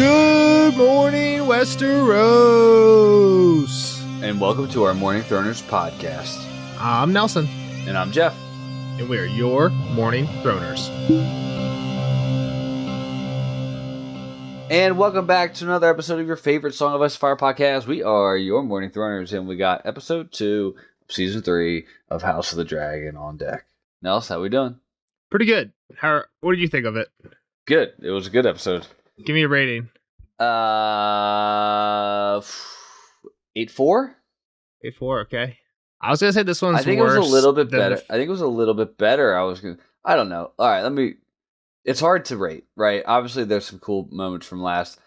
Good morning, Westeros! And welcome to our Morning Throners podcast. I'm Nelson. And I'm Jeff. And we're your Morning Throners. And welcome back to another episode of your favorite Song of Ice and Fire podcast. We are your Morning Throners, and we got episode 2 of season 3 of House of the Dragon on deck. Nels, how we doing? Pretty good. What did you think of it? Good. It was a good episode. Give me a rating. 8.4? 8.4, okay. I was gonna say this one's I think worse. It was a little bit better. I think it was a little bit better. I don't know. All right, it's hard to rate, right? Obviously, there's some cool moments from last.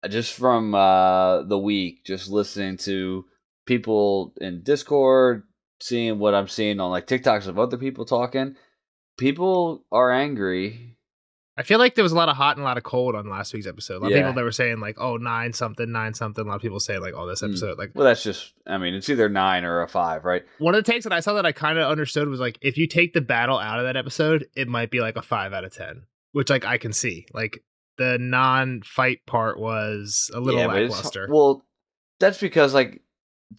Just from the week, just listening to people in Discord, seeing what I'm seeing on like TikToks of other people talking, people are angry. I feel like there was a lot of hot and a lot of cold on last week's episode. A lot of people that were saying like, oh, 9 something. A lot of people saying like, oh, this episode. Like, well, that's just, it's either 9 or a 5, right? One of the takes that I saw that I kind of understood was like, if you take the battle out of that episode, it might be like a 5 out of 10, which like I can see. Like the non-fight part was a little lackluster. Well, that's because like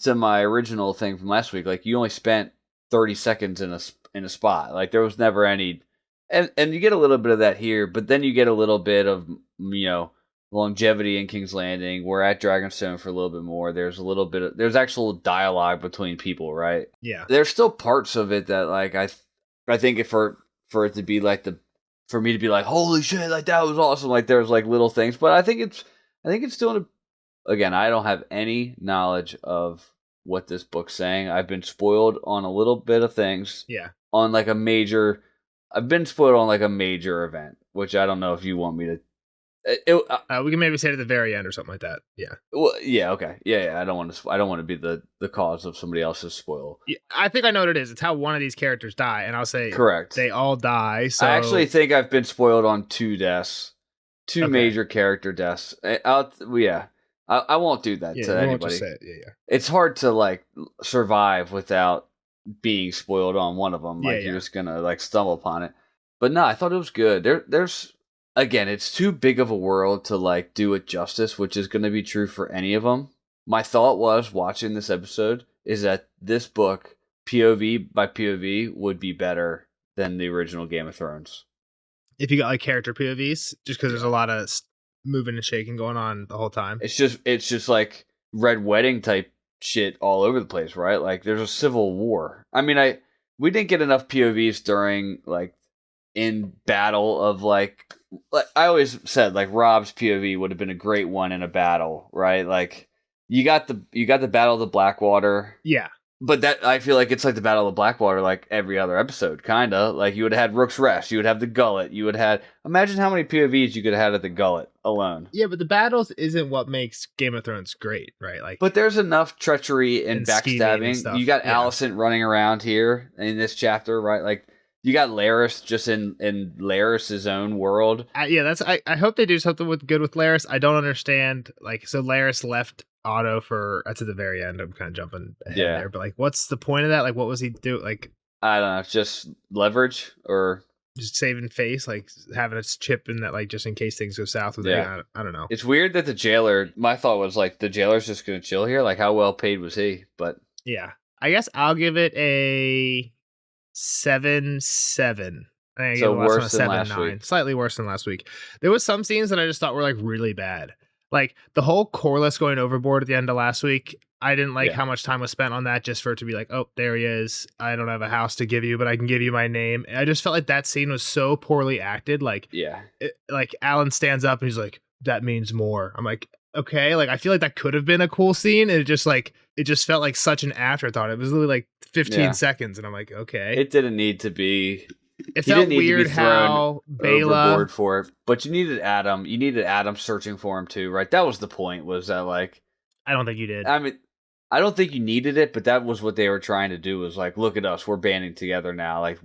to my original thing from last week, like you only spent 30 seconds in a spot. Like there was never any. And you get a little bit of that here, but then you get a little bit of, longevity in King's Landing. We're at Dragonstone for a little bit more. There's there's actual dialogue between people, right? Yeah. There's still parts of it that like I think for it to be like for me to be like, holy shit, like that was awesome. Like there's like little things, but I think it's still again, I don't have any knowledge of what this book's saying. I've been spoiled on a little bit of things. Yeah. On like I've been spoiled on like a major event, which I don't know if you want me to. We can maybe say to the very end or something like that. Yeah. Well, yeah. Okay. Yeah. I don't want to be the cause of somebody else's spoil. Yeah, I think I know what it is. It's how one of these characters die, and I'll say correct. They all die. So I actually think I've been spoiled on 2 deaths, 2 major character deaths. I won't do that to anybody. Yeah. It's hard to like survive without being spoiled on one of them. Like you're just gonna like stumble upon it. But no, I thought it was good. There's again, it's too big of a world to like do it justice, which is gonna be true for any of them. My thought was watching this episode is that this book POV by POV would be better than the original Game of Thrones. If you got like character POVs, just because there's a lot of moving and shaking going on the whole time. It's just like Red Wedding type shit all over the place, right? Like there's a civil war. We didn't get enough POVs during like in battle of like I always said like Rob's POV would have been a great one in a battle, right? Like you got the Battle of the Blackwater. Yeah. But that I feel like it's like the Battle of the Blackwater like every other episode, kinda. Like you would have had Rook's Rest, you would have the Gullet, you would have imagine how many POVs you could have had at the Gullet alone. Yeah, but the battles isn't what makes Game of Thrones great, right? Like, but there's enough treachery and backstabbing. And you got Alicent running around here in this chapter, right? Like you got Larys just in Larys' own world. I hope they do something good with Larys. I don't understand. Like, so Larys left Otto that's at the very end. I'm kind of jumping ahead there, but like, what's the point of that? Like, what was he do? Like, I don't know. It's just leverage or just saving face, like having a chip in that, like just in case things go south with it. I don't know. It's weird that the jailer. My thought was like the jailer's just gonna chill here. Like, how well paid was he? But yeah, I guess I'll give it a 7.7. I think so worse than last 7.9. week. Slightly worse than last week. There was some scenes that I just thought were like really bad. Like the whole Corlys going overboard at the end of last week. I didn't like how much time was spent on that just for it to be like, oh, there he is. I don't have a house to give you, but I can give you my name. I just felt like that scene was so poorly acted. Like, like Alan stands up and he's like, that means more. I'm like, okay. Like, I feel like that could have been a cool scene. And it just felt like such an afterthought. It was literally like 15 seconds. And I'm like, okay. It didn't need to be. It felt weird how Bela overboard for it, but you needed Adam. You needed Adam searching for him too, right? That was the point. Was that like? I don't think you did. I don't think you needed it, but that was what they were trying to do. Was like, look at us, we're banding together now. Like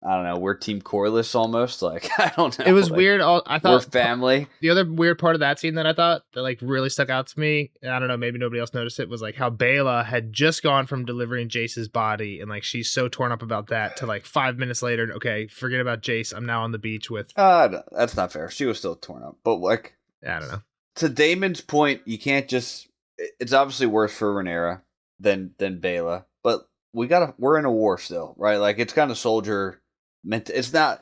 I don't know. We're Team Corliss almost. Like, I don't know. It was like, weird. I thought we're family. The other weird part of that scene that I thought that like really stuck out to me, and I don't know, maybe nobody else noticed it, was like how Bela had just gone from delivering Jace's body, and like she's so torn up about that to like 5 minutes later, okay, forget about Jace. I'm now on the beach with. That's not fair. She was still torn up, but like, I don't know. To Damon's point, you can't just. It's obviously worse for Rhaenyra than Bela, but we're in a war still, right? Like it's kind of soldier meant. It's not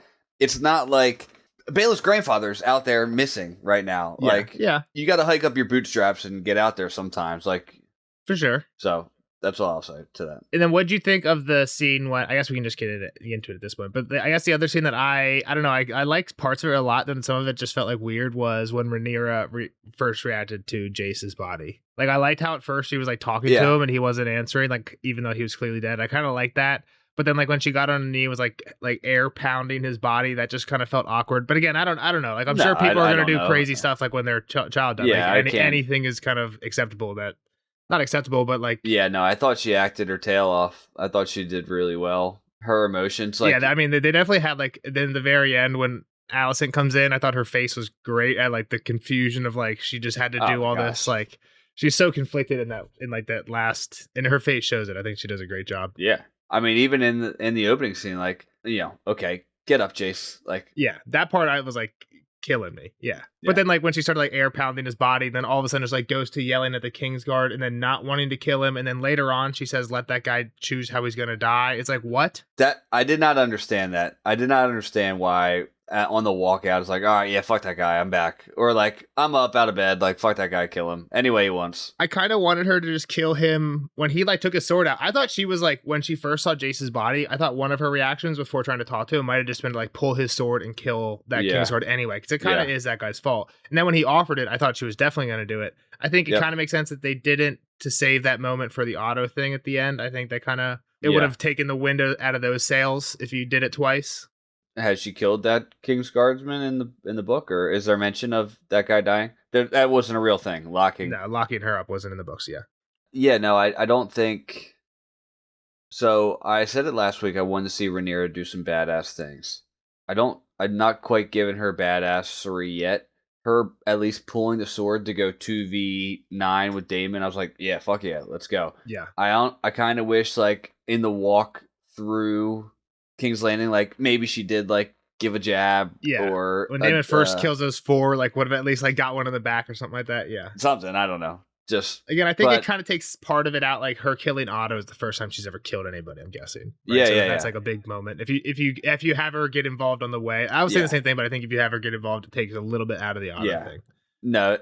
like Bela's grandfather's out there missing right now. Yeah, like you got to hike up your bootstraps and get out there sometimes. Like for sure. So that's all I'll say to that. And then what'd you think of the scene when, I guess we can just get into it at this point, but I guess the other scene that I don't know, I liked parts of it a lot, then some of it just felt like weird, was when Rhaenyra first reacted to Jace's body. Like I liked how at first she was like talking to him and he wasn't answering, like even though he was clearly dead. I kind of liked that. But then like when she got on her knee, was like air pounding his body, that just kind of felt awkward. But again, I don't know. Like I'm sure people are going to do crazy stuff like when their child died. Yeah, like, anything is kind of acceptable that. Not acceptable, but like... Yeah, no, I thought she acted her tail off. I thought she did really well. Her emotions, like... Yeah, I mean, they definitely had, like, then the very end when Alicent comes in, I thought her face was great at, like, the confusion of, like, she just had to do all this. Like, she's so conflicted in that last... And her face shows it. I think she does a great job. Yeah. I mean, even in the opening scene, like, okay, get up, Jace. Like... Yeah, that part I was, like... killing me. Yeah. But then like when she started like air pounding his body, then all of a sudden just like goes to yelling at the Kingsguard and then not wanting to kill him, and then later on she says let that guy choose how he's gonna die. It's like, what? That I did not understand that. I did not understand why on the walkout it's like, all right, yeah, fuck that guy, I'm back. Or like, I'm up out of bed, like fuck that guy, kill him anyway he wants. I kind of wanted her to just kill him when he like took his sword out. I thought she was like, when she first saw Jace's body, I thought one of her reactions before trying to talk to him might have just been to like pull his sword and kill that Kingsguard anyway, because it kind of is that guy's fault. And then when he offered it, I thought she was definitely going to do it. I think it kind of makes sense that they didn't, to save that moment for the auto thing at the end. I think they kind of, it would have taken the wind out of those sails if you did it twice. Has she killed that King's Guardsman in the book, or is there mention of that guy dying? That wasn't a real thing. Locking her up wasn't in the books. Yeah, no, I don't think. So I said it last week. I wanted to see Rhaenyra do some badass things. I'm not quite giving her badassery yet. Her at least pulling the sword to go 2v9 with Daemon. I was like, yeah, fuck yeah, let's go. Yeah. I kind of wish like in the walk through King's Landing, like maybe she did like give a jab, or when Daemon first kills those four, like would have at least like got one in the back or something like that. Yeah, something, I don't know. Just again, I think it kind of takes part of it out. Like her killing Otto is the first time she's ever killed anybody, I'm guessing. Right? That's like a big moment. If you have her get involved on the way, I was saying the same thing, but I think if you have her get involved, it takes a little bit out of the Otto thing. No.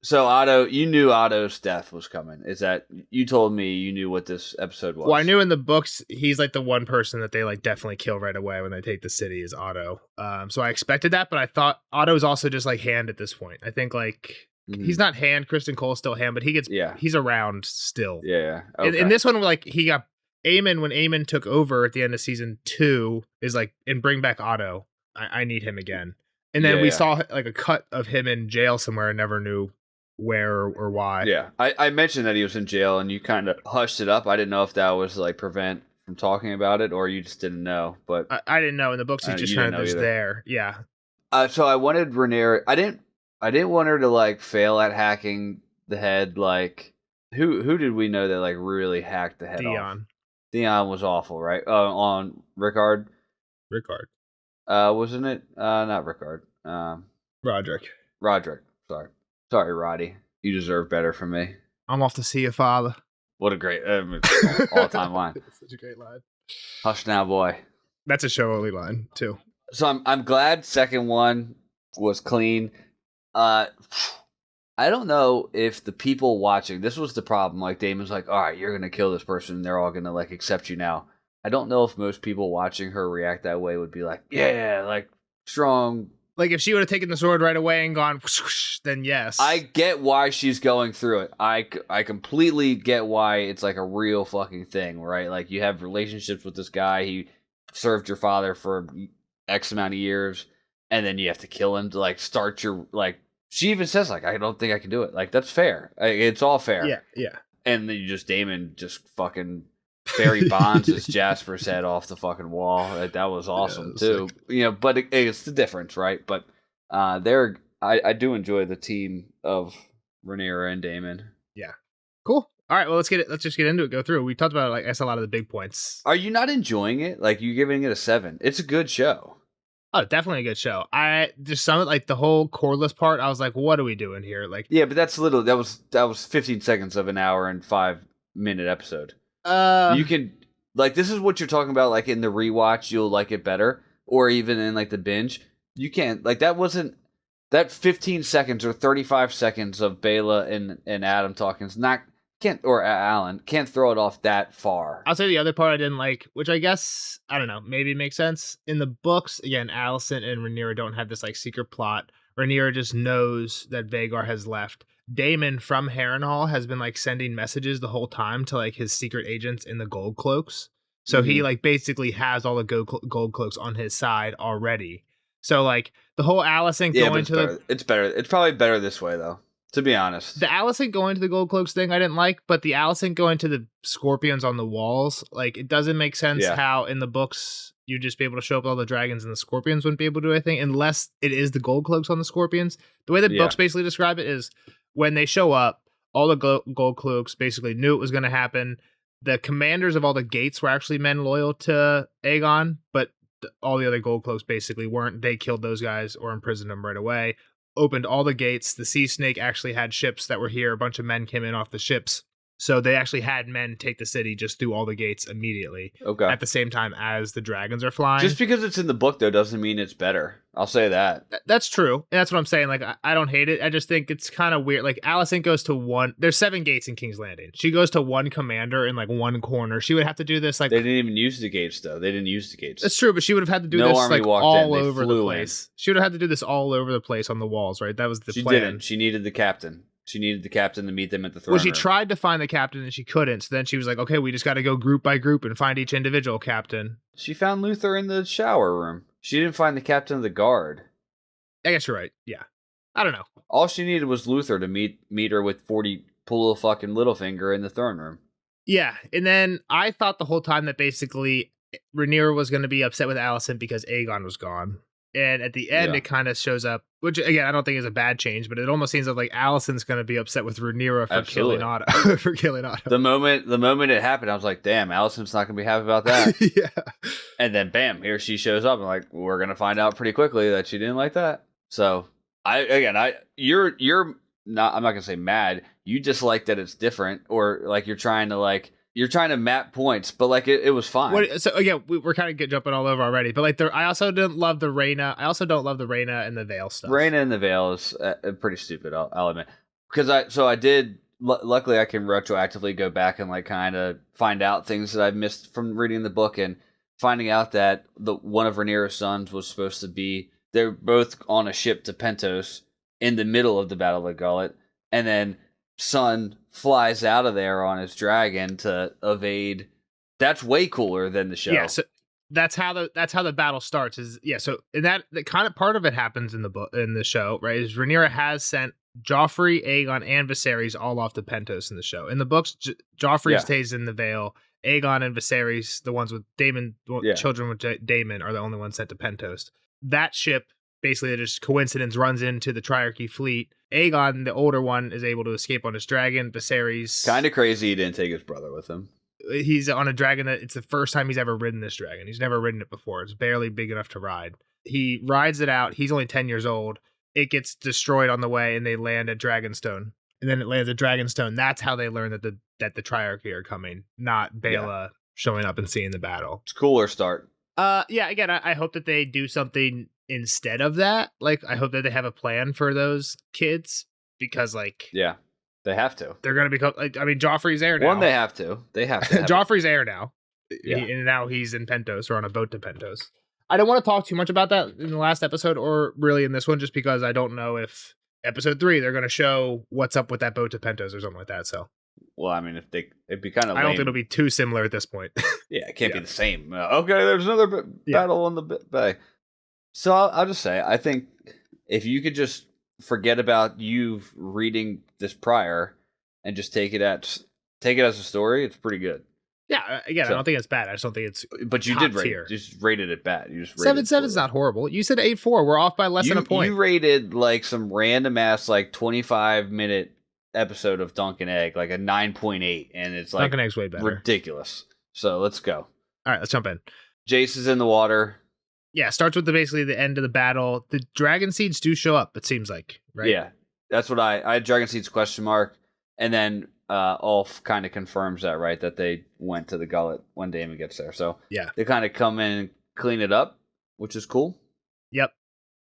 So Otto, you knew Otto's death was coming. Is that you told me you knew what this episode was? Well, I knew in the books he's like the one person that they like definitely kill right away when they take the city is Otto. So I expected that, but I thought Otto's also just like Hand at this point. I think like he's not Hand. Kristen Cole's still Hand, but he's around still. Yeah. Okay. In this one, like he got Aemon when Aemon took over at the end of season 2 is like, and bring back Otto. I need him again. And then we saw like a cut of him in jail somewhere and never knew where or why. Yeah, I mentioned that he was in jail and you kind of hushed it up. I didn't know if that was like prevent from talking about it or you just didn't know. But I didn't know. In the books, he's just kind of just there. Yeah. So I wanted Rhaenyra. I didn't want her to like fail at hacking the head. Like who did we know that like really hacked the head off? Theon was awful, right? On Rickard. Wasn't it? Not Rickard. Roderick. Sorry, Roddy. You deserve better from me. I'm off to see your father. What a great all-time line. Such a great line. Hush now, boy. That's a show-only line, too. So I'm glad second one was clean. I don't know if the people watching, this was the problem. Like, Damon's like, all right, you're going to kill this person. And they're all going to, like, accept you now. I don't know if most people watching her react that way would be like, yeah, like, strong. Like, if she would have taken the sword right away and gone, whoosh, then yes. I get why she's going through it. I completely get why it's, like, a real fucking thing, right? Like, you have relationships with this guy. He served your father for X amount of years, and then you have to kill him to, like, start your, like, she even says, like, I don't think I can do it. Like, that's fair. It's all fair. Yeah. And then Daemon just fucking Barry Bonds as Jasper's head off the fucking wall. That was awesome too. Sick. But it's the difference, right? But I do enjoy the team of Rhaenyra and Daemon. Yeah. Cool. All right, well, let's just get into it. Go through. We talked about, I guess, a lot of the big points. Are you not enjoying it? Like, you're giving it a 7. It's a good show. Oh, definitely a good show. Just some the whole Corlys part. I was like, what are we doing here? Like, yeah, but that was 15 seconds of an hour and 5-minute episode. You can this is what you're talking about. Like in the rewatch, you'll like it better, or even in the binge. You can't that 15 seconds or 35 seconds of Bela and Adam talking is not. Or Alan can't throw it off that far. I'll say the other part I didn't like, which I guess, I don't know, maybe makes sense. In the books, again, Alicent and Rhaenyra don't have this secret plot. Rhaenyra just knows that Vhagar has left. Daemon from Harrenhal has been sending messages the whole time to his secret agents in the Gold Cloaks. So he basically has all the Gold Cloaks on his side already. So the whole Alicent going to it's better. It's probably better this way though. To be honest, the Alicent going to the Gold Cloaks thing I didn't like, but the Alicent going to the Scorpions on the walls, it doesn't make sense how in the books you'd just be able to show up all the dragons and the Scorpions wouldn't be able to do anything unless it is the Gold Cloaks on the Scorpions. The way the books basically describe it is when they show up, all the Gold Cloaks basically knew it was going to happen. The commanders of all the gates were actually men loyal to Aegon, but all the other Gold Cloaks basically weren't. They killed those guys or imprisoned them right away. Opened all the gates. The Sea Snake actually had ships that were here. A bunch of men came in off the ships. So they actually had men take the city just through all the gates immediately. Okay. At the same time as the dragons are flying. Just because it's in the book, though, doesn't mean it's better. I'll say that. That's true. And that's what I'm saying. I don't hate it. I just think it's kind of weird. Alicent goes to one. There's 7 gates in King's Landing. She goes to one commander in one corner. She would have to do this They didn't even use the gates, though. They didn't use the gates. That's true, but she would have had to do this all over the place. She would have had to do this all over the place on the walls, right? That was the plan. She didn't. She needed the captain. She needed the captain to meet them at the throne room. She tried to find the captain and she couldn't. So then she was like, okay, we just got to go group by group and find each individual captain. She found Luther in the shower room. She didn't find the captain of the guard. I guess you're right. Yeah. I don't know. All she needed was Luther to meet her with 40 pull a fucking Littlefinger in the throne room. Yeah. And then I thought the whole time that basically Rhaenyra was going to be upset with Alicent because Aegon was gone. And at the end, it kind of shows up, which again, I don't think is a bad change, but it almost seems like Alicent's going to be upset with Rhaenyra for killing Otto. For killing Otto. The moment it happened, I was like, damn, Alicent's not going to be happy about that. Yeah. And then bam, here she shows up, and we're going to find out pretty quickly that she didn't like that. So you're not. I'm not going to say mad. You just like that it's different, or you're trying to map points, but it was fine. So again, we're kind of jumping all over already, but I also didn't love the Rhaena. I also don't love the Rhaena and the Vale stuff. Rhaena and the Vale is pretty stupid. I'll admit, because I did. Luckily, I can retroactively go back and kind of find out things that I've missed from reading the book and finding out that one of Rhaenyra's sons was supposed to be. They're both on a ship to Pentos in the middle of the Battle of the Gullet, and then son flies out of there on his dragon to evade. That's way cooler than the show. Yeah, so that's how the battle starts. So in that the kind of part of it happens in the show, right? Is Rhaenyra has sent Joffrey, Aegon, and Viserys all off to Pentos in the show. In the books, Joffrey stays in the Vale. Aegon and Viserys, the ones with Daemon, children with Daemon, are the only ones sent to Pentos. That ship basically just coincidence runs into the Triarchy fleet. Aegon, the older one, is able to escape on his dragon. Viserys, kind of crazy he didn't take his brother with him. He's on a dragon that it's the first time he's ever ridden this dragon. He's never ridden it before. It's barely big enough to ride. He rides it out. He's only 10 years old. It gets destroyed on the way, and they land at Dragonstone. And then it lands at Dragonstone. That's how they learn that the Triarchy are coming, not Bela showing up and seeing the battle. It's a cooler start. Again, I hope that they do something instead of that. I hope that they have a plan for those kids, because they have to. They're going to become Joffrey's heir now. They have to Joffrey's heir now. And now he's in Pentos, or on a boat to Pentos. I don't want to talk too much about that in the last episode, or really in this one, just because I don't know if episode 3 they're going to show what's up with that boat to Pentos or something like that. So, well, it'd be kind of. I don't think it'll be too similar at this point. Yeah, it can't be the same. Okay, there's another battle on the bay. So I'll just say, I think if you could just forget about you reading this prior and just take it as a story, it's pretty good. Yeah, again, I don't think it's bad. I just don't think it's But you top did rate tier. it. You just rated it bad. You just 7.7 is not horrible. You said 8.4. We're off by less than a point. You rated like some random ass like 25-minute episode of Dunkin' Egg like a 9.8, and it's like Dunkin' Egg's way better. Ridiculous. So let's go. All right, let's jump in. Jace is in the water. Yeah, starts with basically the end of the battle. The dragon seeds do show up, it seems like, right? Yeah, that's what I had dragon seeds question mark, and then Ulf kind of confirms that, right, that they went to the gullet when Daemon gets there. So yeah, they kind of come in and clean it up, which is cool. Yep.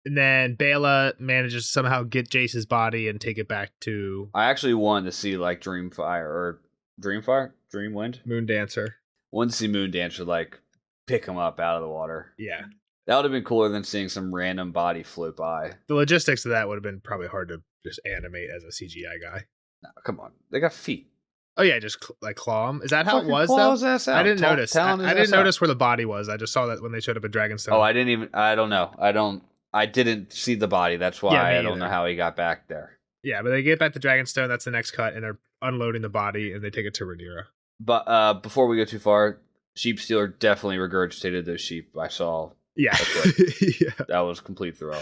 And then Bela manages to somehow get Jace's body and take it back to... I actually wanted to see like Dreamwind? Moondancer. Wanted to see Moondancer like pick him up out of the water. Yeah. That would have been cooler than seeing some random body float by. The logistics of that would have been probably hard to just animate as a CGI guy. No, come on. They got feet. Oh, yeah, just like claw him. Is that how it was, though? I didn't notice. I didn't notice where the body was. I just saw that when they showed up at Dragonstone. Oh, I don't know. I didn't see the body. That's why I don't know how he got back there. Yeah, but they get back to Dragonstone. That's the next cut, and they're unloading the body, and they take it to Rhaenyra. But before we go too far, Sheep Stealer definitely regurgitated those sheep. I saw. Yeah. Yeah. That was complete throw.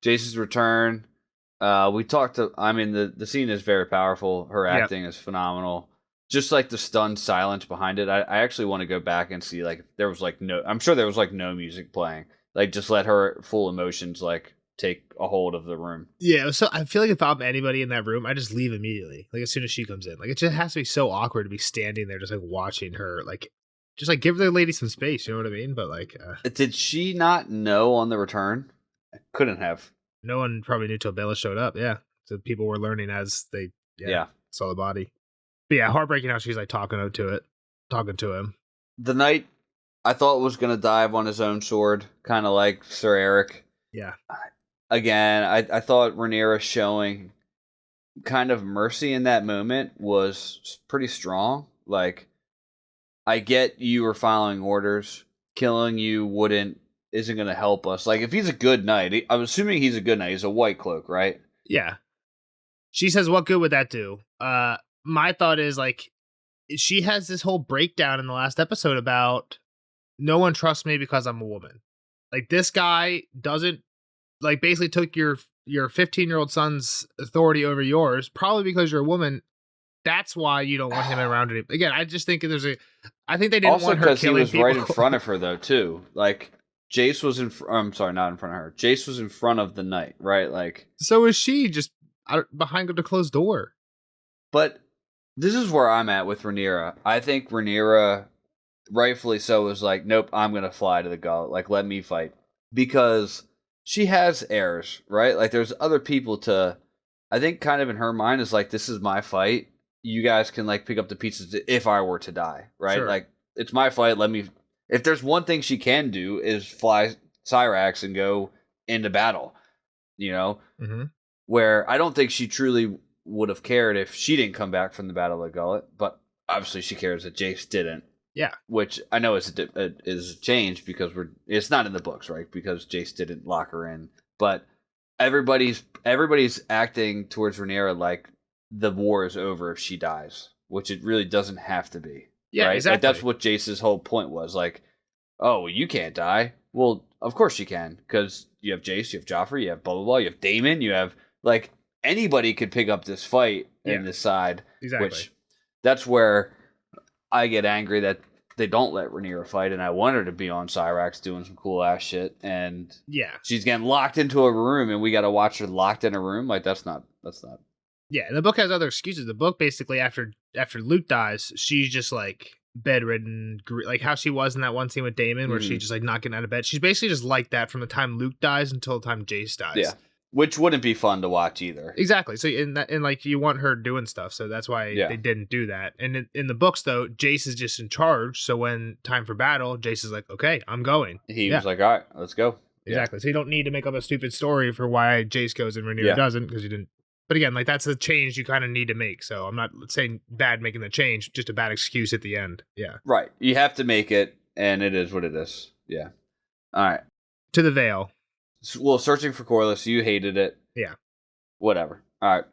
Jace's return. We talked to. I mean, the scene is very powerful. Her acting is phenomenal. Just like the stunned silence behind it. I actually want to go back and see like if there was like no. I'm sure there was like no music playing. Like just let her full emotions like take a hold of the room. Yeah. So I feel like if I'm anybody in that room, I just leave immediately. Like as soon as she comes in, like it just has to be so awkward to be standing there just like watching her like. Just like give the lady some space, you know what I mean? But like, did she not know on the return? I couldn't have. No one probably knew till Bela showed up. Yeah, so people were learning as they saw the body. But yeah, heartbreaking how she's like talking to him. The knight I thought was gonna dive on his own sword, kind of like Sir Eric. Yeah. Again, I thought Rhaenyra showing kind of mercy in that moment was pretty strong. Like. I get you were following orders. Killing you isn't going to help us. Like, if he's a good knight, I'm assuming he's a good knight. He's a white cloak, right? Yeah. She says, what good would that do? My thought is, like, she has this whole breakdown in the last episode about no one trusts me because I'm a woman. Like, this guy doesn't, like, basically took your 15-year-old son's authority over yours, probably because you're a woman. That's why you don't want him around anymore. Again, I just think I think they didn't want her killing people. Also because he was right in front of her, though, too. Like, Jace was I'm sorry, not in front of her. Jace was in front of the knight, right? Like, so is she just behind the closed door. But this is where I'm at with Rhaenyra. I think Rhaenyra, rightfully so, was like, nope, I'm going to fly to the gullet. Like, let me fight. Because she has heirs, right? Like, there's other people to... I think kind of in her mind is like, this is my fight. You guys can like pick up the pieces if I were to die, right? Sure. Like it's my fight. Let me. If there's one thing she can do is fly Cyrax and go into battle, you know. Mm-hmm. Where I don't think she truly would have cared if she didn't come back from the Battle of the Gullet, but obviously she cares that Jace didn't. Yeah, which I know is a change because it's not in the books, right? Because Jace didn't lock her in, but everybody's acting towards Rhaenyra like. The war is over if she dies, which it really doesn't have to be. Yeah, right? exactly. Like, that's what Jace's whole point was. Like, oh, well, you can't die. Well, of course you can, because you have Jace, you have Joffrey, you have blah, blah, blah, you have Daemon, you have, like, anybody could pick up this fight in this side. Exactly. Which, that's where I get angry that they don't let Rhaenyra fight, and I want her to be on Cyrax doing some cool-ass shit, and she's getting locked into a room, and we got to watch her locked in a room. Like, that's not... Yeah, and the book has other excuses. The book basically, after Luke dies, she's just like bedridden, like how she was in that one scene with Daemon, where she's just like not getting out of bed. She's basically just like that from the time Luke dies until the time Jace dies. Yeah, which wouldn't be fun to watch either. Exactly. So and like you want her doing stuff, so that's why they didn't do that. And in the books, though, Jace is just in charge. So when time for battle, Jace is like, "Okay, I'm going." He was like, "All right, let's go." Exactly. So you don't need to make up a stupid story for why Jace goes and Rhaenyra doesn't, because you didn't. But again, like that's a change you kind of need to make. So I'm not saying bad making the change, just a bad excuse at the end. Yeah. Right. You have to make it, and it is what it is. Yeah. All right. To the Vale. Well, searching for Corlys, you hated it. Yeah. Whatever. All right.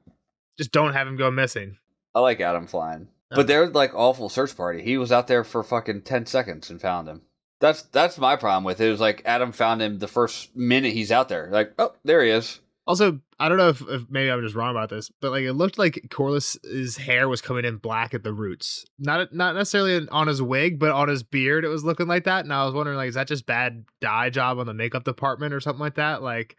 Just don't have him go missing. I like Adam flying. But they're like awful search party. He was out there for fucking 10 seconds and found him. That's my problem with it. It was like Adam found him the first minute he's out there. Like, oh, there he is. Also, I don't know if maybe I'm just wrong about this, but like it looked like Corliss's hair was coming in black at the roots. Not necessarily on his wig, but on his beard, it was looking like that. And I was wondering, like, is that just bad dye job on the makeup department or something like that? Like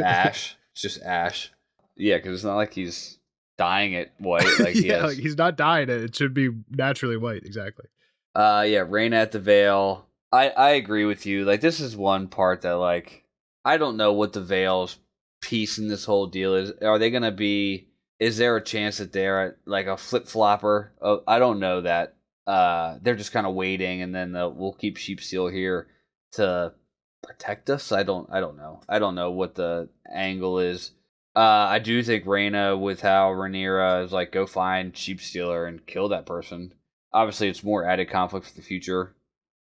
ash. It's just ash. Yeah, because it's not like he's dyeing it white. Like like he's not dyeing it. It should be naturally white. Exactly. Yeah, Raina at the Veil. I agree with you. Like, this is one part that, like, I don't know what the Veil's piece in this whole deal is. Are they going to be... Is there a chance that they're, like, a flip-flopper? I don't know that. They're just kind of waiting, and then we'll keep Sheepsteel here to protect us? I don't know. I don't know what the angle is. I do think Raina, with how Rhaenyra is like, go find Sheepstealer and kill that person. Obviously, it's more added conflict for the future.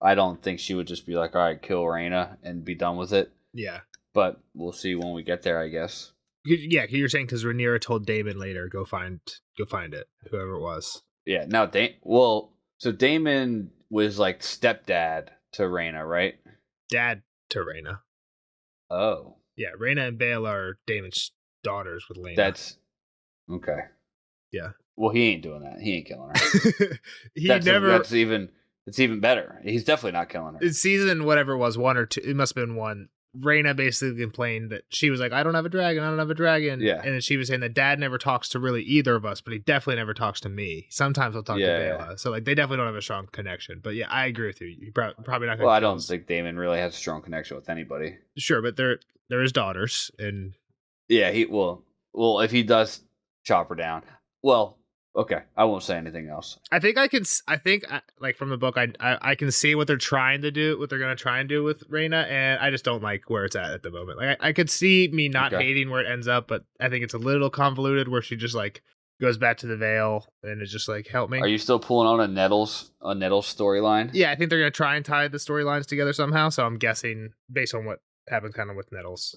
I don't think she would just be like, all right, kill Raina and be done with it. Yeah. But we'll see when we get there, I guess. Yeah, you're saying because Rhaenyra told Daemon later, go find it, whoever it was. Yeah, now, so Daemon was like stepdad to Raina, right? Dad to Raina. Oh. Yeah, Raina and Bael are Daemon's daughters with Laena. That's... Okay. Yeah. Well, he ain't doing that. He ain't killing her. It's even better. He's definitely not killing her. In season whatever it was, 1 or 2, it must have been 1. Raina basically complained that she was like, I don't have a dragon. Yeah. And then she was saying that Dad never talks to really either of us, but he definitely never talks to me. Sometimes he'll talk to Baela. Yeah. So like they definitely don't have a strong connection. But yeah, I agree with you. You probably not. Well, I don't think Daemon really has a strong connection with anybody. Sure, but they're his daughters, and yeah, he will. Well, if he does chop her down, well. Okay, I won't say anything else. I think like from the book, I can see what they're trying to do, what they're gonna try and do with Raina, and I just don't like where it's at the moment. Like I could see me not hating where it ends up, but I think it's a little convoluted where she just like goes back to the Veil and is just like, help me. Are you still pulling on a Nettles storyline? Yeah, I think they're gonna try and tie the storylines together somehow. So I'm guessing based on what happened kind of with Nettles.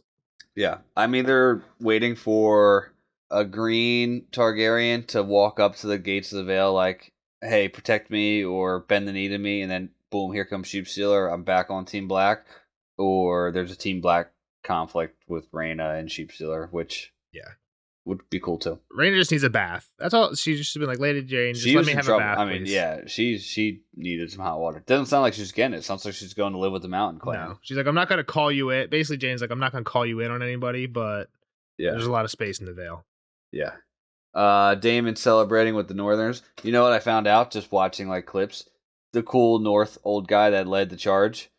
Yeah, I'm either waiting for a green Targaryen to walk up to the gates of the Veil like, hey, protect me, or bend the knee to me, and then boom, here comes Sheepstealer, I'm back on Team Black. Or there's a Team Black conflict with Raina and Sheepstealer, which would be cool too. Raina just needs a bath. That's all. She's just been like, Lady Jane, just let me have a bath, I mean, please. yeah, she needed some hot water. Doesn't sound like she's getting it. Sounds like she's going to live with the Mountain Clan. No, she's like, I'm not going to call you in. Basically, Jane's like, I'm not going to call you in on anybody, but there's a lot of space in the Veil. Yeah. Daemon celebrating with the Northerners. You know what I found out just watching like clips? The cool North old guy that led the charge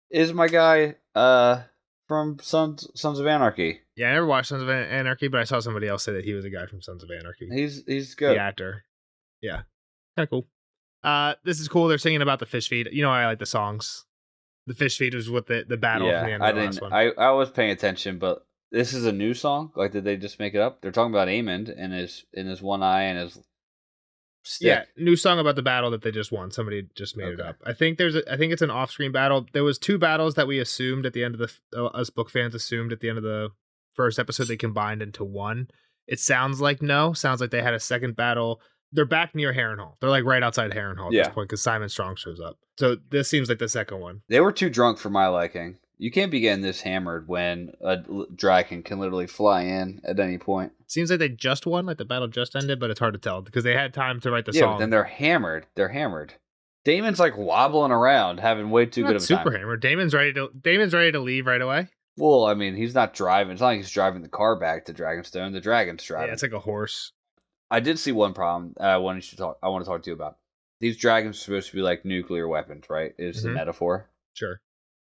is my guy from Sons of Anarchy. Yeah, I never watched Sons of Anarchy, but I saw somebody else say that he was a guy from Sons of Anarchy. He's good. The actor. Yeah. Kind of cool. This is cool. They're singing about the fish feed. You know, I like the songs. The fish feed was with the battle from the end of the last one. I was paying attention, but this is a new song? Like, did they just make it up? They're talking about Aemond and his one eye and his stick. Yeah, new song about the battle that they just won. Somebody just made it up. I think it's an off-screen battle. There was 2 battles that we assumed at the end of us book fans assumed at the end of the first episode they combined into one. It sounds like they had a second battle. They're back near Harrenhal. They're like right outside Harrenhal at this point because Simon Strong shows up. So this seems like the second one. They were too drunk for my liking. You can't be getting this hammered when a dragon can literally fly in at any point. Seems like they just won, like the battle just ended, but it's hard to tell because they had time to write the song. Yeah, then they're hammered. Daemon's like wobbling around, having way too good of a time. Super hammered. Daemon's ready to leave right away. Well, I mean, he's not driving. It's not like he's driving the car back to Dragonstone. The dragon's driving. Yeah, it's like a horse. I did see one problem I want to talk to you about. These dragons are supposed to be like nuclear weapons, right? Is the metaphor. Sure.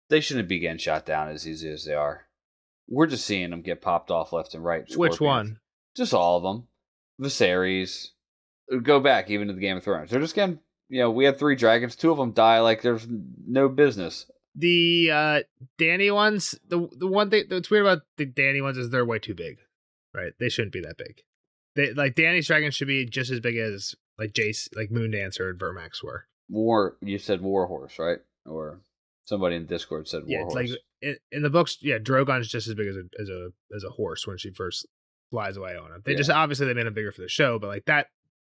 They shouldn't be getting shot down as easy as they are. We're just seeing them get popped off left and right. Scorpions. Which one? Just all of them. Viserys. Go back even to the Game of Thrones. They're just getting, we had 3 dragons. 2 of them die like there's no business. The Dany ones, the one thing that's weird about the Dany ones is they're way too big. Right? They shouldn't be that big. Dany's dragons should be just as big as like Jace, like Moondancer and Vermax were. You said Warhorse, right? Or somebody in Discord said Warhorse. Like in the books, Drogon's just as big as a horse when she first flies away on him. They just obviously they made him bigger for the show, but like that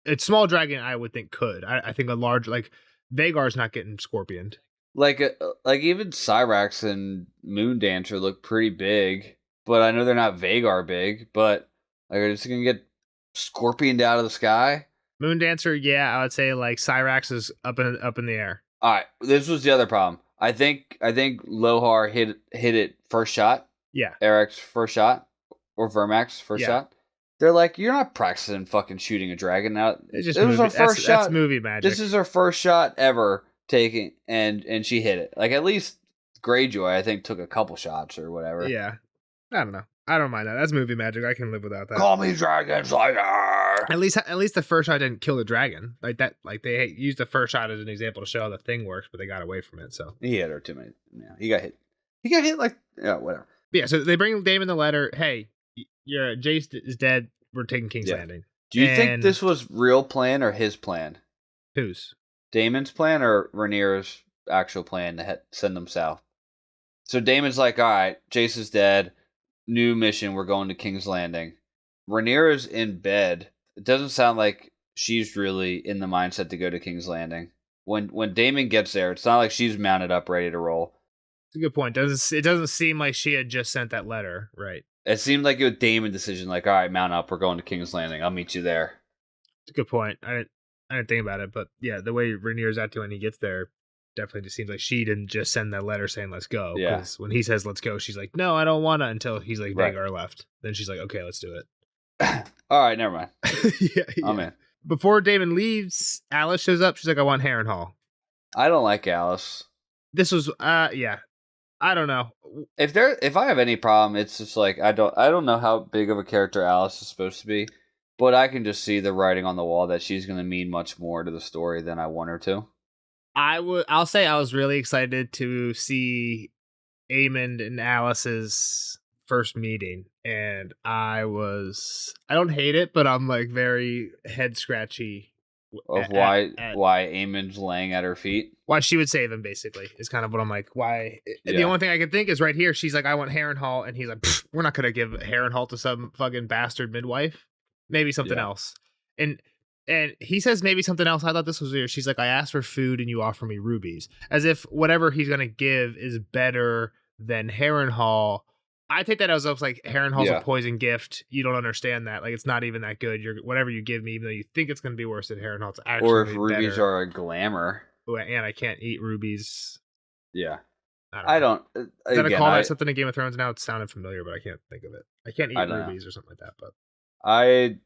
a small dragon I would think could. I think a large like Vagar's not getting scorpioned. Like even Cyrax and Moondancer look pretty big, but I know they're not Vagar big. But like, are just gonna get scorpioned out of the sky? Moondancer, yeah, I would say like Cyrax is up in the air. All right, this was the other problem. I think Lohar hit it first shot. Yeah, Eric's first shot or Vermax's first shot. They're like, you're not practicing fucking shooting a dragon now. It was our first shot. That's movie magic. This is our first shot ever taking, and she hit it. Like, at least Greyjoy, I think, took a couple shots or whatever. Yeah, I don't know. I don't mind that. That's movie magic. I can live without that. Call me Dragon Slayer. At least the first shot didn't kill the dragon like that. Like they used the first shot as an example to show how the thing works, but they got away from it. So he hit her too many. Yeah, he got hit. He got hit like whatever. Yeah. So they bring Daemon the letter. Hey, your Jace is dead. We're taking King's Landing. Do you think this was real plan or his plan? Whose? Daemon's plan or Rhaenyra's actual plan to send them south? So Daemon's like, all right, Jace is dead. New mission. We're going to King's Landing. Rhaenyra's in bed. It doesn't sound like she's really in the mindset to go to King's Landing. When Daemon gets there, it's not like she's mounted up, ready to roll. It's a good point. It doesn't seem like she had just sent that letter, right? It seemed like it was Daemon's decision. Like, all right, mount up. We're going to King's Landing. I'll meet you there. It's a good point. I didn't think about it, but yeah, the way Rhaenyra's acting when he gets there definitely just seems like she didn't just send that letter saying let's go. Yeah. Because when he says let's go, she's like, no, I don't wanna, until he's like, Vagar left. Then she's like, okay, let's do it. All right, never mind. yeah. I'm in. Before Daemon leaves, Alice shows up. She's like, I want Harrenhal. I don't like Alice. This was yeah. I don't know. If I have any problem, it's just like I don't know how big of a character Alice is supposed to be, but I can just see the writing on the wall that she's going to mean much more to the story than I want her to. I'll say I was really excited to see Aemond and Alice's first meeting, and I don't hate it, but I'm like very head scratchy of why Aemond's laying at her feet. Why she would save him, basically, is kind of what I'm like. Why? Yeah. The only thing I can think is right here. She's like, I want Harrenhal, and he's like, we're not gonna give Harrenhal to some fucking bastard midwife. Maybe something else. And he says maybe something else. I thought this was weird. She's like, I asked for food, and you offer me rubies, as if whatever he's gonna give is better than Harrenhal. I take that as like Harrenhal's a poison gift. You don't understand that. Like, it's not even that good. Whatever you give me, even though you think it's going to be worse than Harrenhal, it's actually or if rubies are a glamour. Ooh, and I can't eat rubies. Yeah. I don't. Is that a callback something in Game of Thrones now? It sounded familiar, but I can't think of it. I can't eat rubies or something like that. But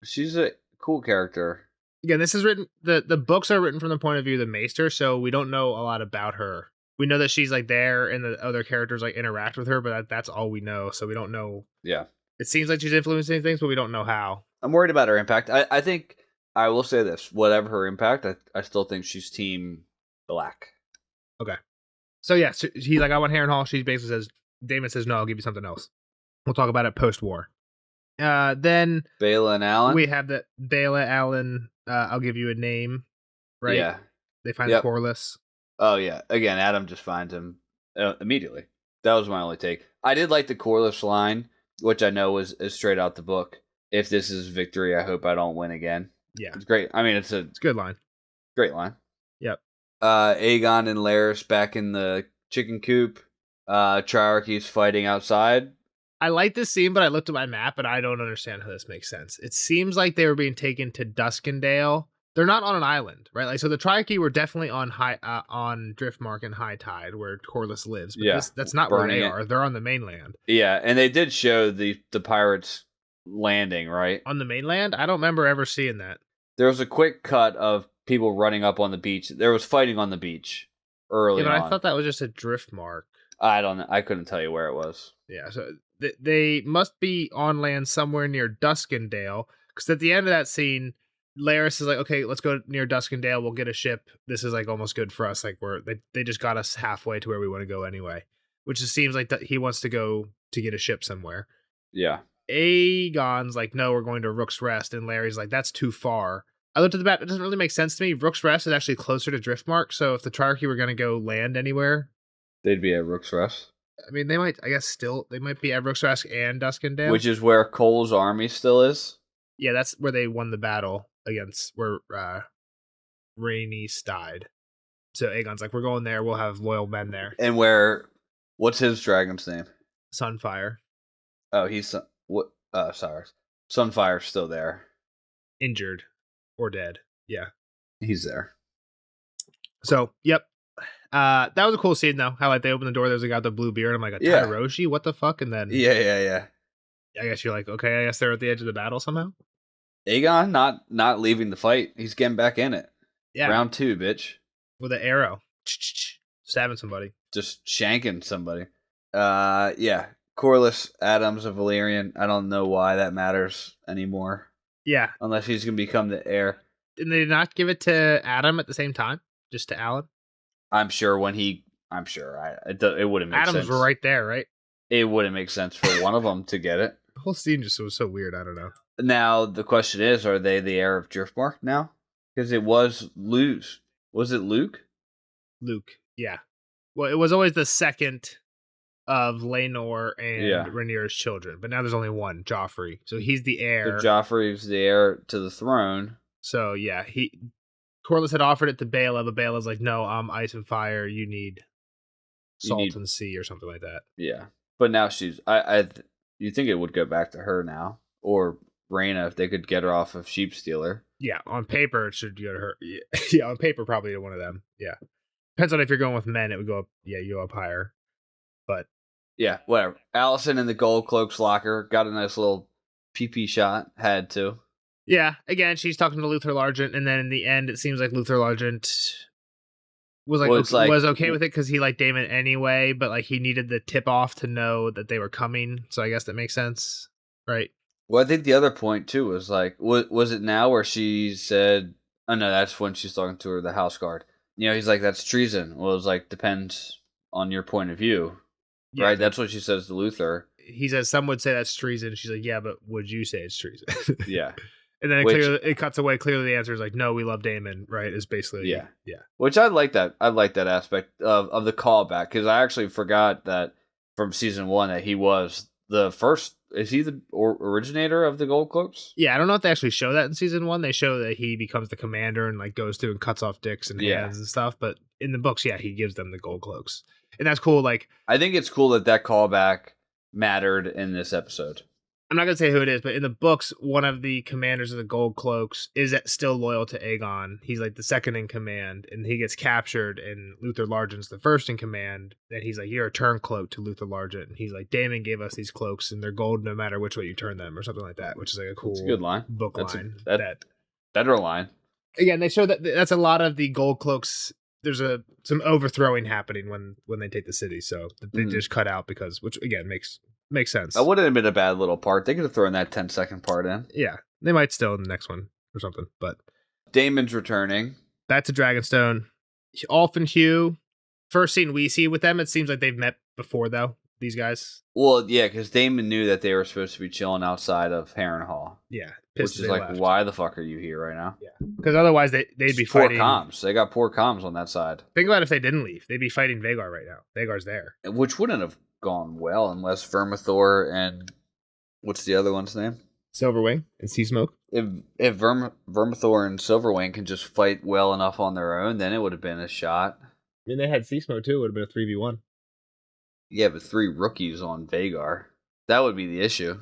she's a cool character. Again, this is written. The books are written from the point of view of the Maester, so we don't know a lot about her. We know that she's like there and the other characters like interact with her, but that's all we know. So we don't know. Yeah. It seems like she's influencing things, but we don't know how. I'm worried about her impact. I think I will say this, whatever her impact, I still think she's team black. Okay. So yeah, so he's like, I want Harrenhal. She basically says, Daemon says, no, I'll give you something else. We'll talk about it post-war. Then Baela and Alan. We have the Baela, Alan, I'll give you a name, right? Yeah. They find the Corliss. Oh, yeah. Again, Adam just finds him immediately. That was my only take. I did like the Corliss line, which I know is straight out the book. If this is victory, I hope I don't win again. Yeah. It's great. I mean, it's a good line. Great line. Yep. Aegon and Larys back in the chicken coop. Triarchy's fighting outside. I like this scene, but I looked at my map, and I don't understand how this makes sense. It seems like they were being taken to Duskendale. They're not on an island, right? Like, so the Triarchy were definitely on on Driftmark and High Tide, where Corliss lives. But that's not where they are. They're on the mainland. Yeah, and they did show the pirates landing, right? On the mainland? I don't remember ever seeing that. There was a quick cut of people running up on the beach. There was fighting on the beach early on. I thought that was just a Driftmark. I don't know. I couldn't tell you where it was. Yeah, so they must be on land somewhere near Duskendale, because at the end of that scene, Larys is like, okay, let's go near Duskendale. We'll get a ship. This is like almost good for us. Like they just got us halfway to where we want to go anyway, which just seems like that he wants to go to get a ship somewhere. Yeah. Aegon's like, no, we're going to Rook's Rest. And Larry's like, that's too far. I looked at the map. It doesn't really make sense to me. Rook's Rest is actually closer to Driftmark. So if the Triarchy were going to go land anywhere, they'd be at Rook's Rest. I mean, they might be at Rook's Rest and Duskendale. Which is where Cole's army still is. Yeah, that's where they won the battle. against where Rhaenys died. So Aegon's like, we're going there. We'll have loyal men there. And what's his dragon's name? Sunfire. Oh, sorry. Sunfire's still there. Injured or dead. Yeah. He's there. So, yep. That was a cool scene, though. How, like, they open the door, there's a guy with the blue beard. I'm like, Tyroshi? What the fuck? And then... Yeah. I guess you're like, okay, I guess they're at the edge of the battle somehow? Aegon not leaving the fight. He's getting back in it. Yeah. Round 2, bitch. With an arrow. Stabbing somebody. Just shanking somebody. Yeah. Corlys Adams of Valyrian. I don't know why that matters anymore. Yeah. Unless he's going to become the heir. Did they not give it to Adam at the same time? Just to Alan? I'm sure it wouldn't make sense. Adam's right there, right? It wouldn't make sense for one of them to get it. The whole scene just was so weird. I don't know. Now, the question is, are they the heir of Driftmark now? Because it was Luke. Was it Luke? Luke, yeah. Well, it was always the second of Laenor and Rhaenyra's children, but now there's only one, Joffrey. So he's the heir. So Joffrey's the heir to the throne. So, yeah, Corlys had offered it to Baela, but Baela's like, no, I'm ice and fire. You need salt and sea or something like that. Yeah. But now she's... you think it would go back to her now? Or Rhaena, if they could get her off of Sheep Stealer. Yeah, on paper, it should go to her. Yeah, on paper, probably to one of them. Yeah. Depends on if you're going with men, it would go up... Yeah, you go up higher. But... Yeah, whatever. Allison in the gold cloak's locker. Got a nice little PP shot. Had to. Yeah, again, she's talking to Luther Largent, and then in the end, it seems like Luther Largent was was okay with it because he liked Daemon anyway, but like he needed the tip off to know that they were coming. So I guess that makes sense, right? Well, I think the other point too was like, was it now where she said, "Oh no, that's when she's talking to the house guard." You know, he's like, "That's treason." Well, it's like depends on your point of view, right? That's what she says to Luther. He says some would say that's treason. She's like, "Yeah, but would you say it's treason?" Yeah. And then it cuts away. Clearly, the answer is like, no, we love Daemon, right? Is basically yeah. Which I like that. I like that aspect of the callback because I actually forgot that from season 1 that he was the first. Is he the originator of the gold cloaks? Yeah, I don't know if they actually show that in season 1. They show that he becomes the commander and like goes through and cuts off dicks and hands and stuff. But in the books, he gives them the gold cloaks, and that's cool. Like, I think it's cool that callback mattered in this episode. I'm not going to say who it is, but in the books, one of the commanders of the Gold Cloaks is still loyal to Aegon. He's like the second in command, and he gets captured, and Luther Largent's the first in command. And he's like, you're a turncloak to Luther Largent. And he's like, Daemon gave us these cloaks, and they're gold no matter which way you turn them, or something like that, which is like a cool good line. Book line. Better line. Again, they show that's a lot of the Gold Cloaks. There's some overthrowing happening when they take the city, so they just cut out which again makes sense. That wouldn't have been a bad little part. They could have thrown that 10-second part in. Yeah, they might still in the next one or something. But Daemon's returning. Back to Dragonstone. Ulf and Hugh. First scene we see with them, it seems like they've met before, though, these guys. Well, yeah, because Daemon knew that they were supposed to be chilling outside of Harrenhal. Yeah. Which is like, left. Why the fuck are you here right now? Yeah. Because otherwise they'd be fighting. Poor comms. They got poor comms on that side. Think about if they didn't leave. They'd be fighting Vhagar right now. Vhagar's there. Which wouldn't have gone well unless Vermithor and what's the other one's name? Silverwing and Seasmoke. If Vermithor and Silverwing can just fight well enough on their own, then it would have been a shot. I mean, they had Seasmoke too. It would have been a 3v1. Yeah, but 3 rookies on Vhagar. That would be the issue.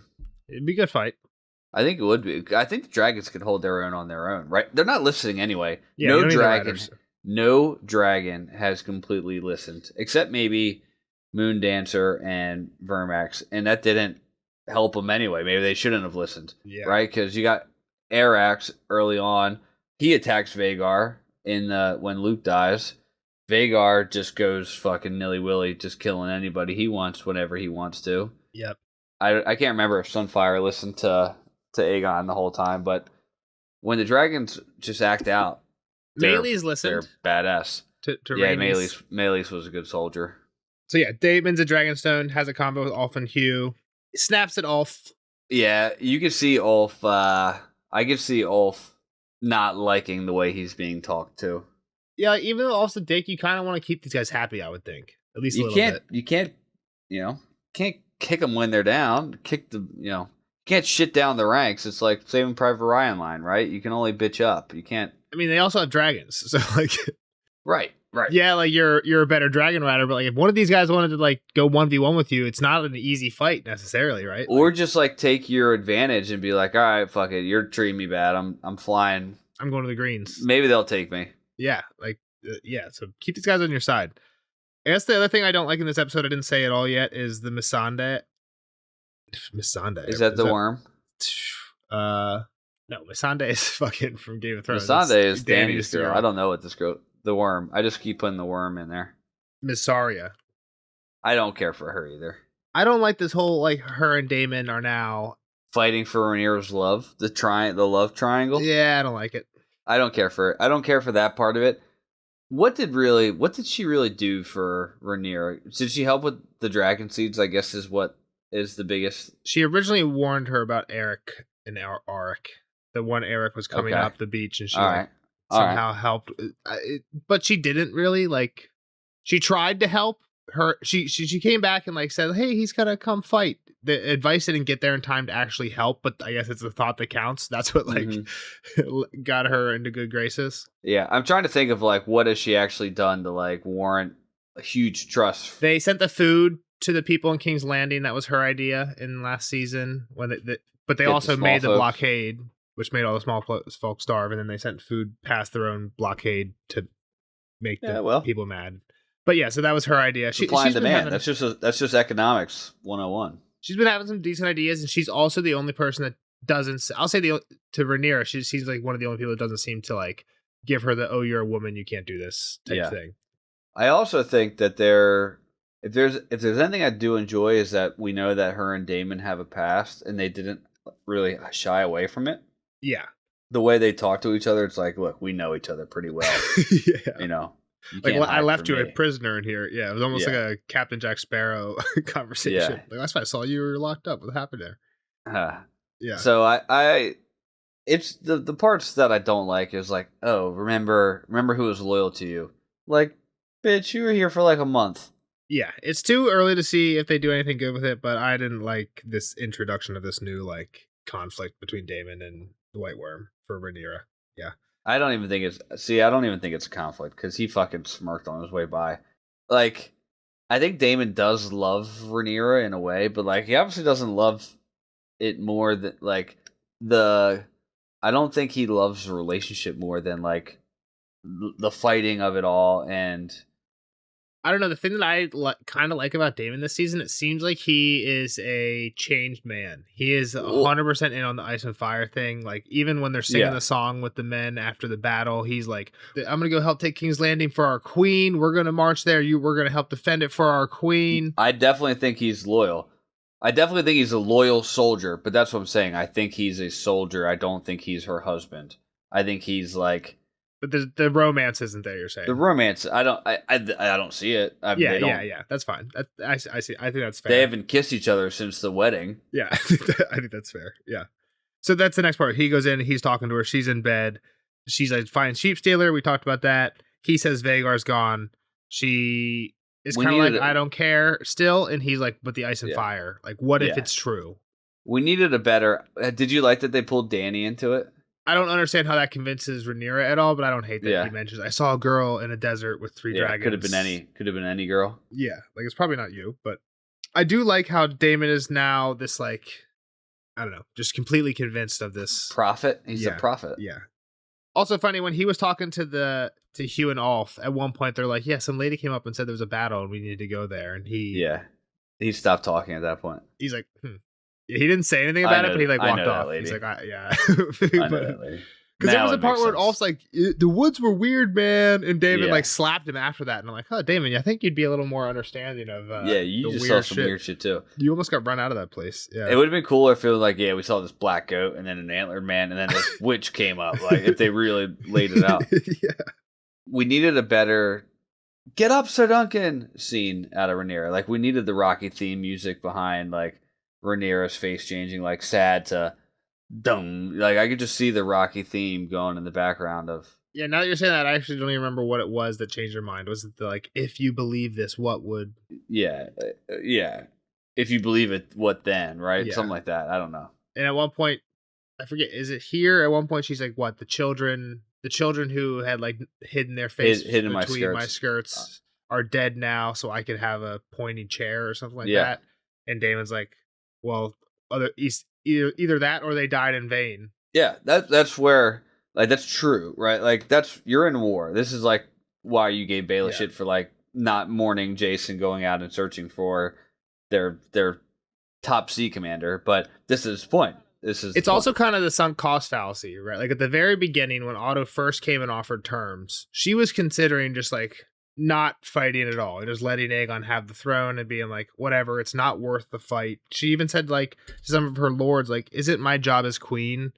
It'd be a good fight. I think it would be. I think the dragons could hold their own on their own, right? They're not listening anyway. Yeah, no dragon has completely listened, except maybe Moondancer and Vermax, and that didn't help them anyway. Maybe they shouldn't have listened, right? Because you got Arax early on. He attacks Vhagar when Luke dies. Vhagar just goes fucking nilly-willy, just killing anybody he wants whenever he wants to. Yep. I can't remember if Sunfire listened to Aegon the whole time, but when the dragons just act out, Meleys listened. They're badass. To Meleys was a good soldier. So yeah, Daemon's at Dragonstone, has a combo with Ulf and Hugh. Snaps at Ulf. Yeah, you can see Ulf. I can see Ulf not liking the way he's being talked to. Yeah, even though Ulf's a dick, you kind of want to keep these guys happy, I would think. At least a little bit. You can't kick them when they're down. can't shit down the ranks. It's like Saving Private Ryan line, right? You can only bitch up. You can't. I mean, they also have dragons, so like, right. Yeah, like you're a better dragon rider, but like if one of these guys wanted to like go 1v1 with you, it's not an easy fight necessarily, right? Or like, just like take your advantage and be like, all right, fuck it, you're treating me bad. I'm flying. I'm going to the greens. Maybe they'll take me. Yeah, like yeah. So keep these guys on your side. I guess the other thing I don't like in this episode, I didn't say it all yet, is the Missandei. Is that the worm? No, Missandei is fucking from Game of Thrones. Missandei is Dany's girl. I don't know what this girl. The worm. I just keep putting the worm in there. Missaria. I don't care for her either. I don't like this whole like her and Daemon are now fighting for Rhaenyra's love. The love triangle. Yeah, I don't like it. I don't care for it. I don't care for that part of it. What did she really do for Rhaenyra? Did she help with the dragon seeds? I guess is what is the biggest. She originally warned her about Eric and Arik. The one Eric was coming up the beach, and she somehow helped. But she didn't really like. She tried to help her. She came back and like said, "Hey, he's gonna come fight." The advice didn't get there in time to actually help, but I guess it's the thought that counts. That's what like got her into good graces. Yeah, I'm trying to think of like what has she actually done to like warrant a huge trust. They sent the food to the people in King's Landing. That was her idea in last season. But they also made the blockade, which made all the small folks starve, and then they sent food past their own blockade to make the people mad. But yeah, so that was her idea. Supply and demand. That's just economics 101. She's been having some decent ideas, and she's also the only person that doesn't. I'll say to Rhaenyra, she's like one of the only people that doesn't seem to like give her the "oh, you're a woman, you can't do this" type thing. I also think that if there's anything I do enjoy is that we know that her and Daemon have a past, and they didn't really shy away from it. Yeah, the way they talk to each other, it's like, look, we know each other pretty well. Yeah, you know. Like, well, I left you a prisoner in here. Yeah, it was almost like a Captain Jack Sparrow conversation. Like, last time I saw you were locked up. What happened there? Yeah. So I it's the parts that I don't like is like, oh, remember who was loyal to you. Like, bitch, you were here for like a month. Yeah, it's too early to see if they do anything good with it, but I didn't like this introduction of this new like conflict between Daemon and the White Worm for Rhaenyra. Yeah. I don't even think it's a conflict because he fucking smirked on his way by. Like, I think Daemon does love Rhaenyra in a way, but like he obviously doesn't love it more than like I don't think he loves the relationship more than like the fighting of it all. And I don't know, the thing that I kind of like about Daemon this season, it seems like he is a changed man. He is 100% in on the ice and fire thing. Like, even when they're singing the song with the men after the battle, he's like, I'm going to go help take King's Landing for our queen. We're going to march there. We're going to help defend it for our queen. I definitely think he's loyal. I definitely think he's a loyal soldier, but that's what I'm saying. I think he's a soldier. I don't think he's her husband. I think he's like... But the romance isn't there, you're saying? The romance, I don't see it. Yeah, that's fine. I see. I think that's fair. They haven't kissed each other since the wedding. Yeah, I think that's fair. Yeah. So that's the next part. He goes in, he's talking to her. She's in bed. She's like, fine, sheep stealer. We talked about that. He says Vhagar's gone. She is kind of like, I don't care still. And he's like, but the ice and fire. Like, what if it's true? We needed a better... Did you like that they pulled Dany into it? I don't understand how that convinces Rhaenyra at all, but I don't hate that he mentions, I saw a girl in a desert with 3 dragons. Could have been any girl. Yeah, like it's probably not you, but I do like how Daemon is now this like, I don't know, just completely convinced of this prophet. He's a prophet. Yeah. Also funny, when he was talking to Hugh and Ulf, at one point they're like, yeah, some lady came up and said there was a battle and we needed to go there, and he stopped talking at that point. He's like, He didn't say anything about it, but he like walked off. He's like, yeah. I know that lady. Because there was a part where Ulf's like, the woods were weird, man, and Daemon like slapped him after that, and I'm like, oh, Daemon, I think you'd be a little more understanding of you just saw some weird shit too. You almost got run out of that place. Yeah, it would have been cooler if it was like, we saw this black goat and then an antlered man and then this witch came up. Like if they really laid it out. Yeah, we needed a better "Get up, Sir Duncan" scene out of Rhaenyra. Like we needed the Rocky theme music behind like Rhaenyra's face changing, like sad to dung. Like I could just see the Rocky theme going in the background of. Yeah, now that you're saying that, I actually don't even remember what it was that changed your mind. Was it like, if you believe this, what would? Yeah. If you believe it, what then? Right, something like that. I don't know. And at one point, I forget, is it here? At one point, she's like, "What? The children who had like hidden their face hidden between my skirts are dead now, so I could have a pointy chair or something like that." And Damon's like, "Well, either that or they died in vain." Yeah, that's where like that's true, right? Like you're in war. This is like why you gave Bayla shit for like not mourning Jason going out and searching for their top C commander, but this is his point. It's also kind of the sunk cost fallacy, right? Like at the very beginning when Otto first came and offered terms, she was considering just like not fighting at all and just letting Aegon have the throne and being like, whatever, it's not worth the fight. She even said like to some of her lords, like, isn't my job as queen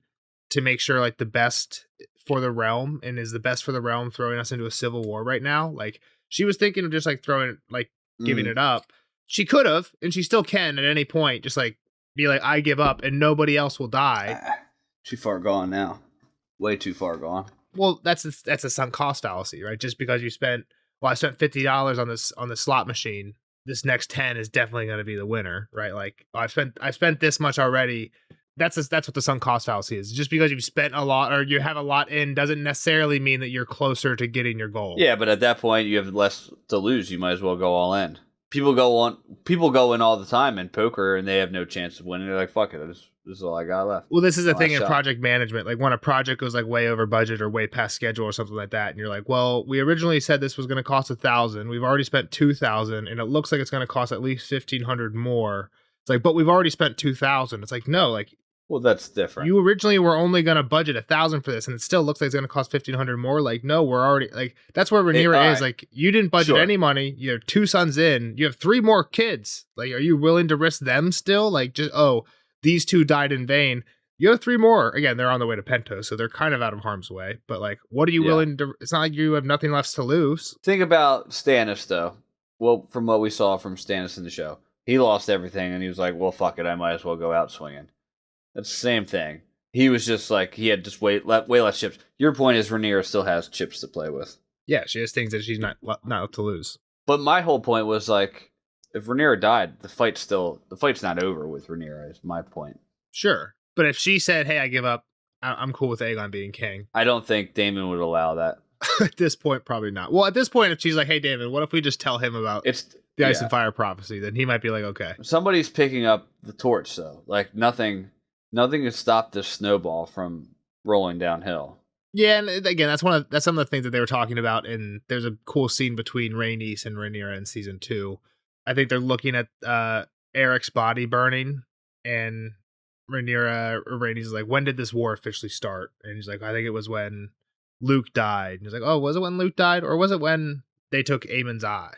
to make sure like the best for the realm, and is the best for the realm throwing us into a civil war right now? Like she was thinking of just like throwing like giving it up. She could have, and she still can at any point, just like be like, I give up and nobody else will die. Too far gone now. Way too far gone. Well, that's a sunk cost fallacy, right? Just because I spent $50 on this slot machine, this next 10 is definitely going to be the winner, right? Like I spent this much already. That's what the sunk cost fallacy is. Just because you've spent a lot or you have a lot in doesn't necessarily mean that you're closer to getting your goal. Yeah, but at that point you have less to lose. You might as well go all in. People go in all the time in poker and they have no chance of winning. They're like, fuck it, this is all I got left. Well, this is the thing in project management. Like when a project goes like way over budget or way past schedule or something like that, and you're like, well, we originally said this was going to cost $1,000. We've already spent $2,000, and it looks like it's going to cost at least $1,500 more. It's like, but we've already spent $2,000. It's like, no, like. Well, that's different. You originally were only going to budget $1,000 for this, and it still looks like it's going to cost $1,500 more. Like, no, we're already like that's where Rhaenyra is. Like, you didn't budget any money. You're 2 sons in. You have 3 more kids. Like, are you willing to risk them still? Like, just these 2 died in vain. You have 3 more. Again, they're on the way to Pentos, so they're kind of out of harm's way. But like, what are you willing to? It's not like you have nothing left to lose. Think about Stannis, though. Well, from what we saw from Stannis in the show, he lost everything, and he was like, "Well, fuck it, I might as well go out swinging." That's the same thing. He was just like, he had just way less chips. Your point is Rhaenyra still has chips to play with. Yeah, she has things that she's not to lose. But my whole point was like, if Rhaenyra died, the fight's not over with Rhaenyra, is my point. Sure. But if she said, hey, I give up, I'm cool with Aegon being king. I don't think Daemon would allow that. At this point, probably not. Well, at this point, if she's like, hey, Daemon, what if we just tell him about the Ice and Fire prophecy? Then he might be like, okay. Somebody's picking up the torch, though. Like, nothing has stopped this snowball from rolling downhill. Yeah, and again, that's some of the things that they were talking about. And there's a cool scene between Rhaenys and Rhaenyra in season 2. I think they're looking at Eric's body burning, and Rhaenys is like, when did this war officially start? And he's like, I think it was when Luke died. And he's like, oh, was it when Luke died, or was it when they took Aemon's eye,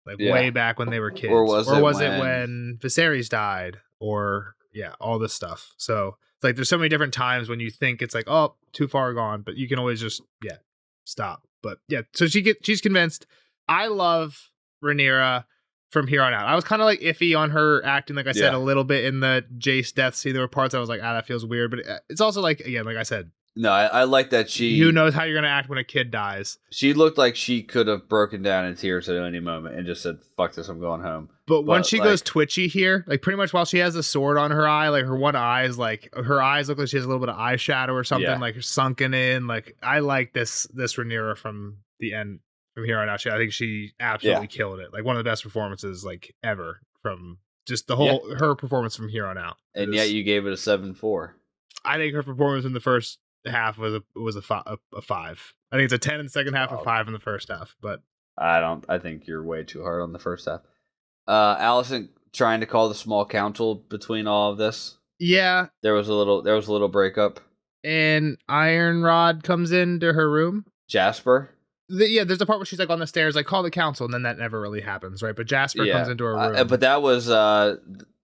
like way back when they were kids, or was it when Viserys died, or all this stuff. So it's like there's so many different times when you think it's like, oh, too far gone, but you can always just stop. But so she's convinced. I love Rhaenyra from here on out. I was kind of like iffy on her acting, like I said, a little bit in the Jace death scene. There were parts I was like, that feels weird, but it's also like, again, like I said, no, I like that she... Who knows how you're going to act when a kid dies. She looked like she could have broken down in tears at any moment and just said, fuck this, I'm going home. But when she goes twitchy here, like pretty much while she has the sword on her eye, like her one eye is like, her eyes look like she has a little bit of eyeshadow or something, like sunken in. Like, I like this Rhaenyra from the end, from here on out. I think she absolutely killed it. Like one of the best performances like ever from just the whole, her performance from here on out. And yet you gave it a 7-4. I think her performance in the first half was a 5. I think it's a 10 in the second half, a 5 in the first half. But I think you're way too hard on the first half. Alicent trying to call the small council between all of this. Yeah, there was a little breakup. And Ironrod comes into her room. Jasper. There's a part where she's like on the stairs, like call the council, and then that never really happens, right? But Jasper comes into her room. But that was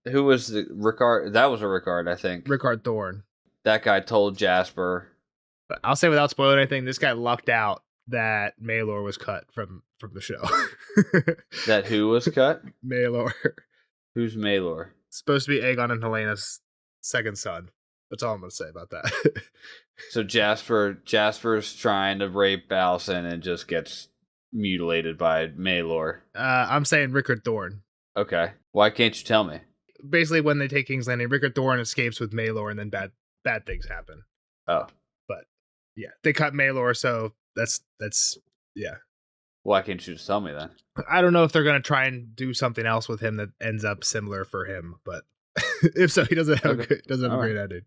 who was the Rickard? That was a Rickard, I think. Rickard Thorne. That guy told Jasper. But I'll say without spoiling anything, this guy lucked out that Maelor was cut from the show. That who was cut? Maelor. Who's Maelor? Supposed to be Aegon and Helena's second son. That's all I'm going to say about that. So Jasper's trying to rape Alicent and just gets mutilated by Maelor. I'm saying Rickard Thorne. Okay. Why can't you tell me? basically when they take King's Landing, Rickard Thorne escapes with Maelor, and then bad things happen. Oh, but yeah, they cut Maelor, so that's yeah. Why can't you just tell me then? I don't know if they're gonna try and do something else with him that ends up similar for him, but if so, he doesn't have a great ending.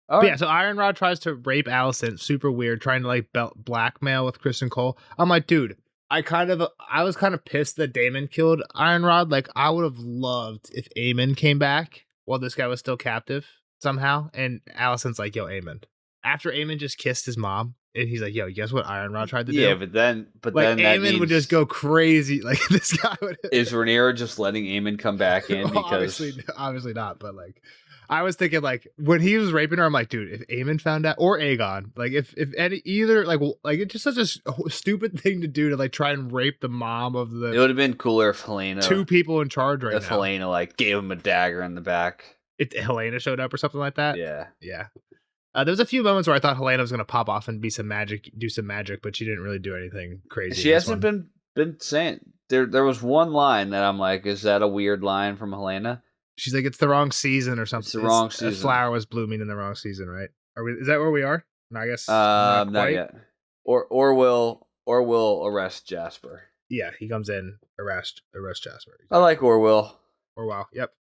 But yeah, so Iron Rod tries to rape Alicent, super weird, trying to like blackmail with Kristen Cole. I'm like, dude, I was kind of pissed that Daemon killed Iron Rod. Like, I would have loved if Aemon came back while this guy was still captive somehow. And Alicent's like, yo, Aemon. After Aemon just kissed his mom, and he's like, yo, guess what Iron Rod tried to do? Yeah, but then Aemon would just go crazy. Like, this guy would. Is Rhaenyra just letting Aemon come back in? Because obviously not, but like, I was thinking, like, when he was raping her, I'm like, dude, if Aemon found out, or Aegon, like, if any, either, like, it's just such a stupid thing to do to, like, try and rape the mom of the. It would have been cooler if Helena. Two people in charge right now. If Helena, like, gave him a dagger in the back. If Helena showed up or something like that. Yeah. Yeah. There was a few moments where I thought Helena was going to pop off and do some magic, but she didn't really do anything crazy. She hasn't been saying. There was one line that I'm like, is that a weird line from Helena? She's like, it's the wrong season or something. It's the wrong season. A flower was blooming in the wrong season, right? Is that where we are? No, I guess not yet. Or will arrest Jasper. Yeah, he comes in, arrest Jasper. I like Orwell. Orwell, yep.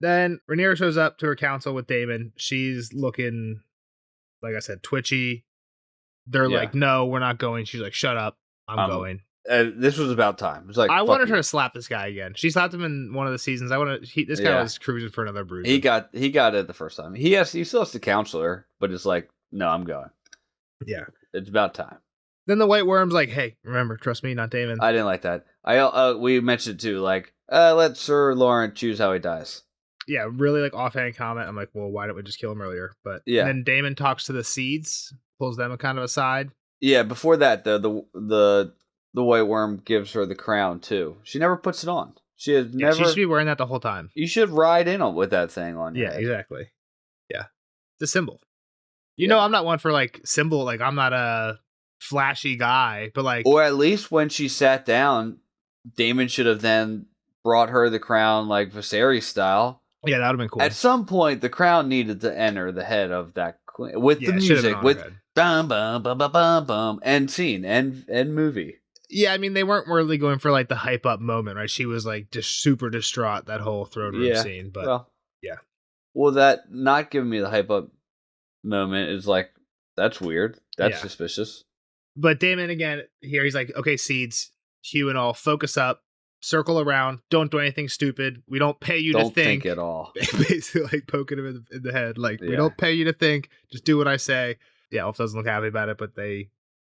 Then Rhaenyra shows up to her council with Daemon. She's looking, like I said, twitchy. They're like, no, we're not going. She's like, shut up, I'm going. This was about time. It was like, I wanted her to slap this guy again. She slapped him in one of the seasons. This guy was cruising for another bruise. He got it the first time. He still has to counsel her, but it's like, no, I'm going. Yeah, it's about time. Then the White Worm's like, hey, remember, trust me, not Daemon. I didn't like that. We mentioned too, like, let Sir Lawrence choose how he dies. Yeah, really like offhand comment. I'm like, well, why didn't we just kill him earlier? But yeah. And then Daemon talks to the seeds, pulls them kind of aside. Yeah, before that, the White Worm gives her the crown too. She never puts it on. She should be wearing that the whole time. You should ride in with that thing on. Yeah, exactly. Yeah, it's a symbol. You know, I'm not one for like symbol. Like, I'm not a flashy guy, but like, or at least when she sat down, Daemon should have then brought her the crown like Viserys style. Yeah, that would have been cool. At some point, the crown needed to enter the head of that queen with the music, with bum bum bum bum bum bum, and scene and movie. Yeah, I mean, they weren't really going for like the hype up moment, right? She was like just super distraught that whole throne room scene, but well, that not giving me the hype up moment is like, that's weird. That's suspicious. But Daemon again here, he's like, okay, seeds, Hugh and all, focus up, circle around, don't do anything stupid. We don't pay you to think at all. Basically, like poking him in the head, like we don't pay you to think. Just do what I say. Yeah, Elf doesn't look happy about it, but they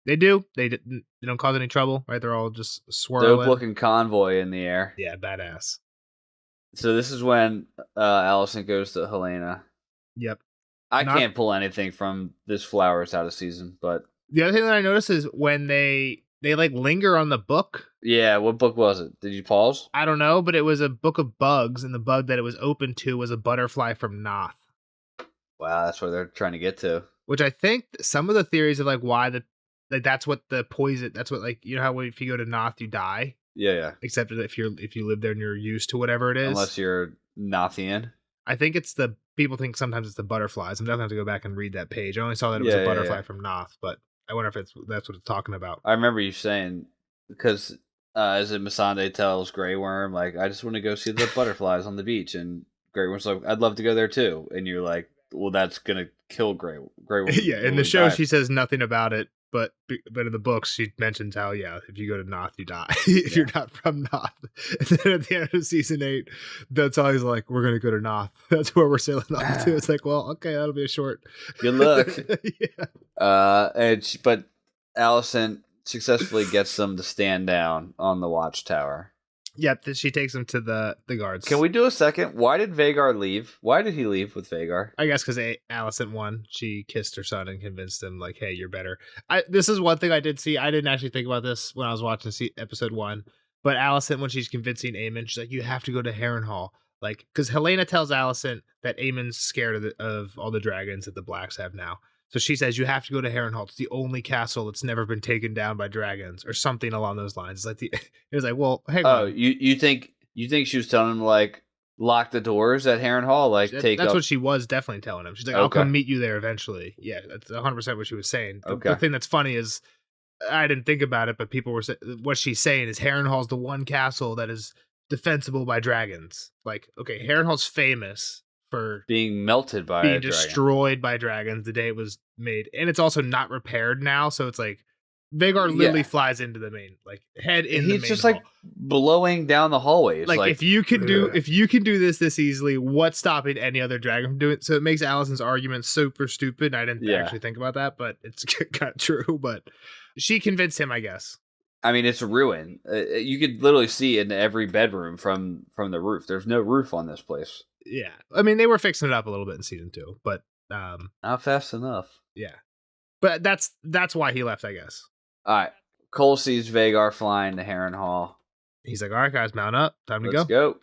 do. They don't cause any trouble, right? They're all just swirling. Dope looking convoy in the air. Yeah, badass. So this is when Alicent goes to Helena. Yep. I can't pull anything from this Flowers out of season, but the other thing that I noticed is when they like linger on the book. Yeah, what book was it? Did you pause? I don't know, but it was a book of bugs, and the bug that it was open to was a butterfly from Noth. Wow, that's where they're trying to get to. Which I think some of the theories of like why that's what the poison. That's what, like, you know how if you go to Noth you die. Yeah. Except if you live there and you're used to whatever it is. Unless you're Nothian. I think it's people think sometimes it's the butterflies. I'm definitely have to go back and read that page. I only saw that it was a butterfly from Noth, but I wonder if that's what it's talking about. I remember you saying, because as Missandei tells Grey Worm, like, I just want to go see the butterflies on the beach, and Grey Worm's like, I'd love to go there too, and you're like, well, that's gonna kill Grey Worm. Yeah, in the show she says nothing about it, but in the books she mentions how if you go to Noth you die if you're not from Noth. And then at the end of season 8, that's all he's like, we're gonna go to Noth. That's where we're sailing off to. It's like, well, okay, that'll be a short. Good luck. Yeah. But Alicent successfully gets them to stand down on the watchtower. Yep, she takes them to the guards. Can we do a second? Why did Vhagar leave? Why did he leave with Vhagar? I guess because Alicent won. She kissed her son and convinced him, like, hey, you're better. This is one thing I did see. I didn't actually think about this when I was watching episode 1. But Alicent, when she's convincing Aemon, she's like, you have to go to Harrenhal. Like, because Helena tells Alicent that Aemon's scared of all the dragons that the Blacks have now. So she says, you have to go to Harrenhal. It's the only castle that's never been taken down by dragons, or something along those lines. It's like it was like, well, hey. Oh, you think she was telling him, like, lock the doors at Harrenhal. Like that's what she was definitely telling him. She's like, I'll come meet you there eventually. Yeah, that's 100% what she was saying. The thing that's funny is I didn't think about it, but people were what she's saying is Harrenhal's the one castle that is defensible by dragons. Like, okay, Harrenhal's famous for being melted by being destroyed by dragons the day it was made, and it's also not repaired now. So it's like Vhagar literally flies into the main, like head in. He's just hall. Like blowing down the hallways. Like if you can do this easily, what's stopping any other dragon from doing it? So it makes Allison's argument super stupid. I didn't actually think about that, but it's kind of true. But she convinced him, I guess. I mean, it's a ruin. You could literally see in every bedroom from the roof. There's no roof on this place. Yeah, I mean they were fixing it up a little bit in season 2, but not fast enough. Yeah, but that's why he left, I guess. All right, Cole sees Vhagar flying to Harrenhal. He's like, "All right, guys, mount up. Time to go." Let's go.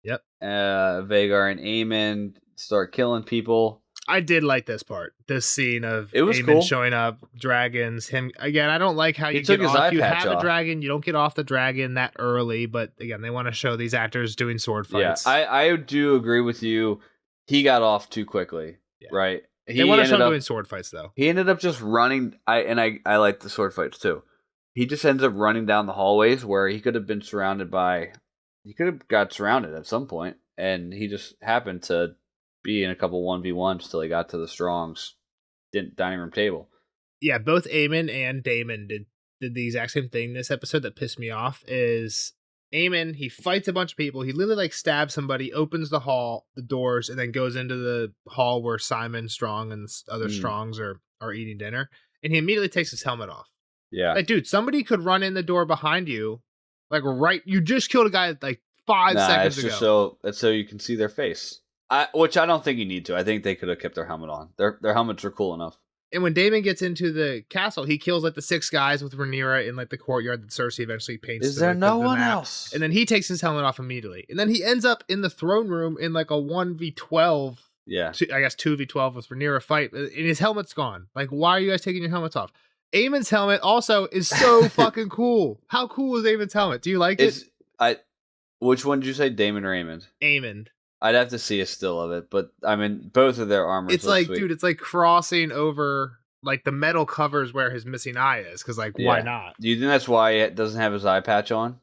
Yep. Vhagar and Aemon start killing people. I did like this part. This scene of Aemon cool. showing up, dragons. Him again. I don't like how you get off. If you have a dragon, you don't get off the dragon that early. But again, they want to show these actors doing sword fights. Yeah, I do agree with you. He got off too quickly, right? They want to show him doing sword fights, though. He ended up just running. I like the sword fights too. He just ends up running down the hallways where he could have been surrounded by. He could have got surrounded at some point, and he just happened to be in a couple 1v1s till he got to the Strong's dining room table. Yeah, both Aemon and Daemon did the exact same thing this episode that pissed me off. Is Aemon, he fights a bunch of people. He literally like stabs somebody, opens the doors, and then goes into the hall where Simon Strong and other Strongs are eating dinner. And he immediately takes his helmet off. Yeah. Like, dude, somebody could run in the door behind you. Like, you just killed a guy like 5 seconds ago. It's just so you can see their face. Which I don't think you need to. I think they could have kept their helmet on. Their helmets are cool enough. And when Daemon gets into the castle, he kills like the 6 guys with Rhaenyra in like the courtyard that Cersei eventually paints. Is there no one else? And then he takes his helmet off immediately. And then he ends up in the throne room in like a 1v12. Yeah. I guess 2v12 with Rhaenyra fight. And his helmet's gone. Like, why are you guys taking your helmets off? Aemon's helmet also is so fucking cool. How cool is Aemon's helmet? Do you like it? Which one did you say, Daemon or Aemon? Aemon. I'd have to see a still of it, but I mean, both of their armors. It's like, sweet. Dude, it's like crossing over, like the metal covers where his missing eye is, because like, why not? Do you think that's why it doesn't have his eye patch on?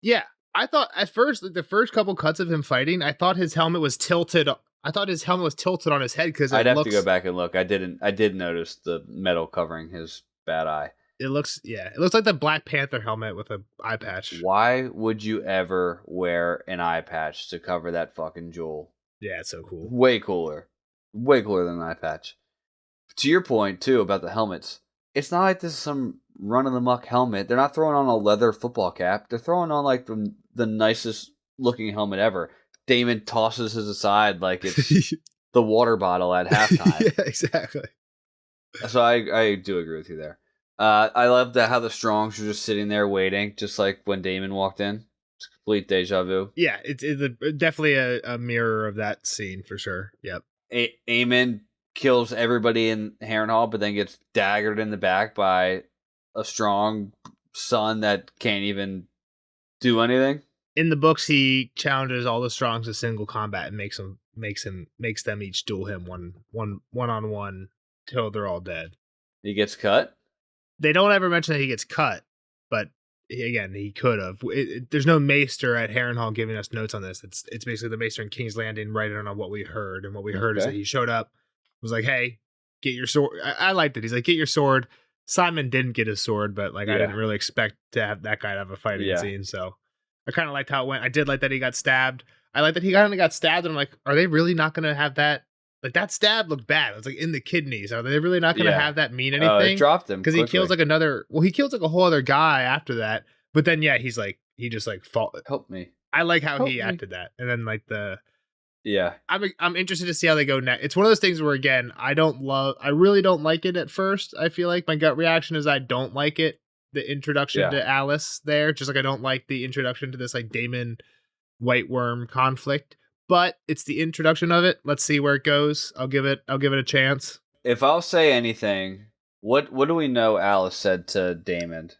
Yeah, I thought at first, like, the first couple cuts of him fighting, I thought his helmet was tilted. I thought his helmet was tilted on his head because I'd have to go back and look. I did notice the metal covering his bad eye. It looks like the Black Panther helmet with an eye patch. Why would you ever wear an eye patch to cover that fucking jewel? Yeah, it's so cool. Way cooler than an eye patch. To your point too about the helmets, it's not like this is some run of the muck helmet. They're not throwing on a leather football cap. They're throwing on like the nicest looking helmet ever. Daemon tosses his aside like it's the water bottle at halftime. Yeah, exactly. So I do agree with you there. I love how the Strongs were just sitting there waiting, just like when Daemon walked in. It's complete deja vu. Yeah, it's definitely a mirror of that scene for sure. Yep. Aemon kills everybody in Harrenhal, but then gets daggered in the back by a strong son that can't even do anything. In the books, he challenges all the Strongs to single combat and makes them each duel him one-on-one till they're all dead. He gets cut? They don't ever mention that he gets cut, but again, he could have. There's no maester at Harrenhal giving us notes on this. It's basically the maester in King's Landing writing on what we heard, and what we heard is that he showed up, was like, "Hey, get your sword." I liked it. He's like, "Get your sword." Simon didn't get his sword, but like I didn't really expect to have that guy to have a fighting scene, so I kind of liked how it went. I did like that he got stabbed. I like that he kind of got stabbed, and I'm like, are they really not going to have that? Like, that stab looked bad. It was like in the kidneys. Are they really not going to have that mean anything? It dropped him because he kills like he kills like a whole other guy after that. But then he's like, he just like help me. I like how he acted that, and then like I'm interested to see how they go next. It's one of those things where again, I really don't like it at first. I feel like my gut reaction is I don't like it. The introduction to Alice there, just like I don't like the introduction to this like Daemon White Worm conflict. But it's the introduction of it. Let's see where it goes. I'll give it a chance. If I'll say anything, what do we know Alice said to Daemon?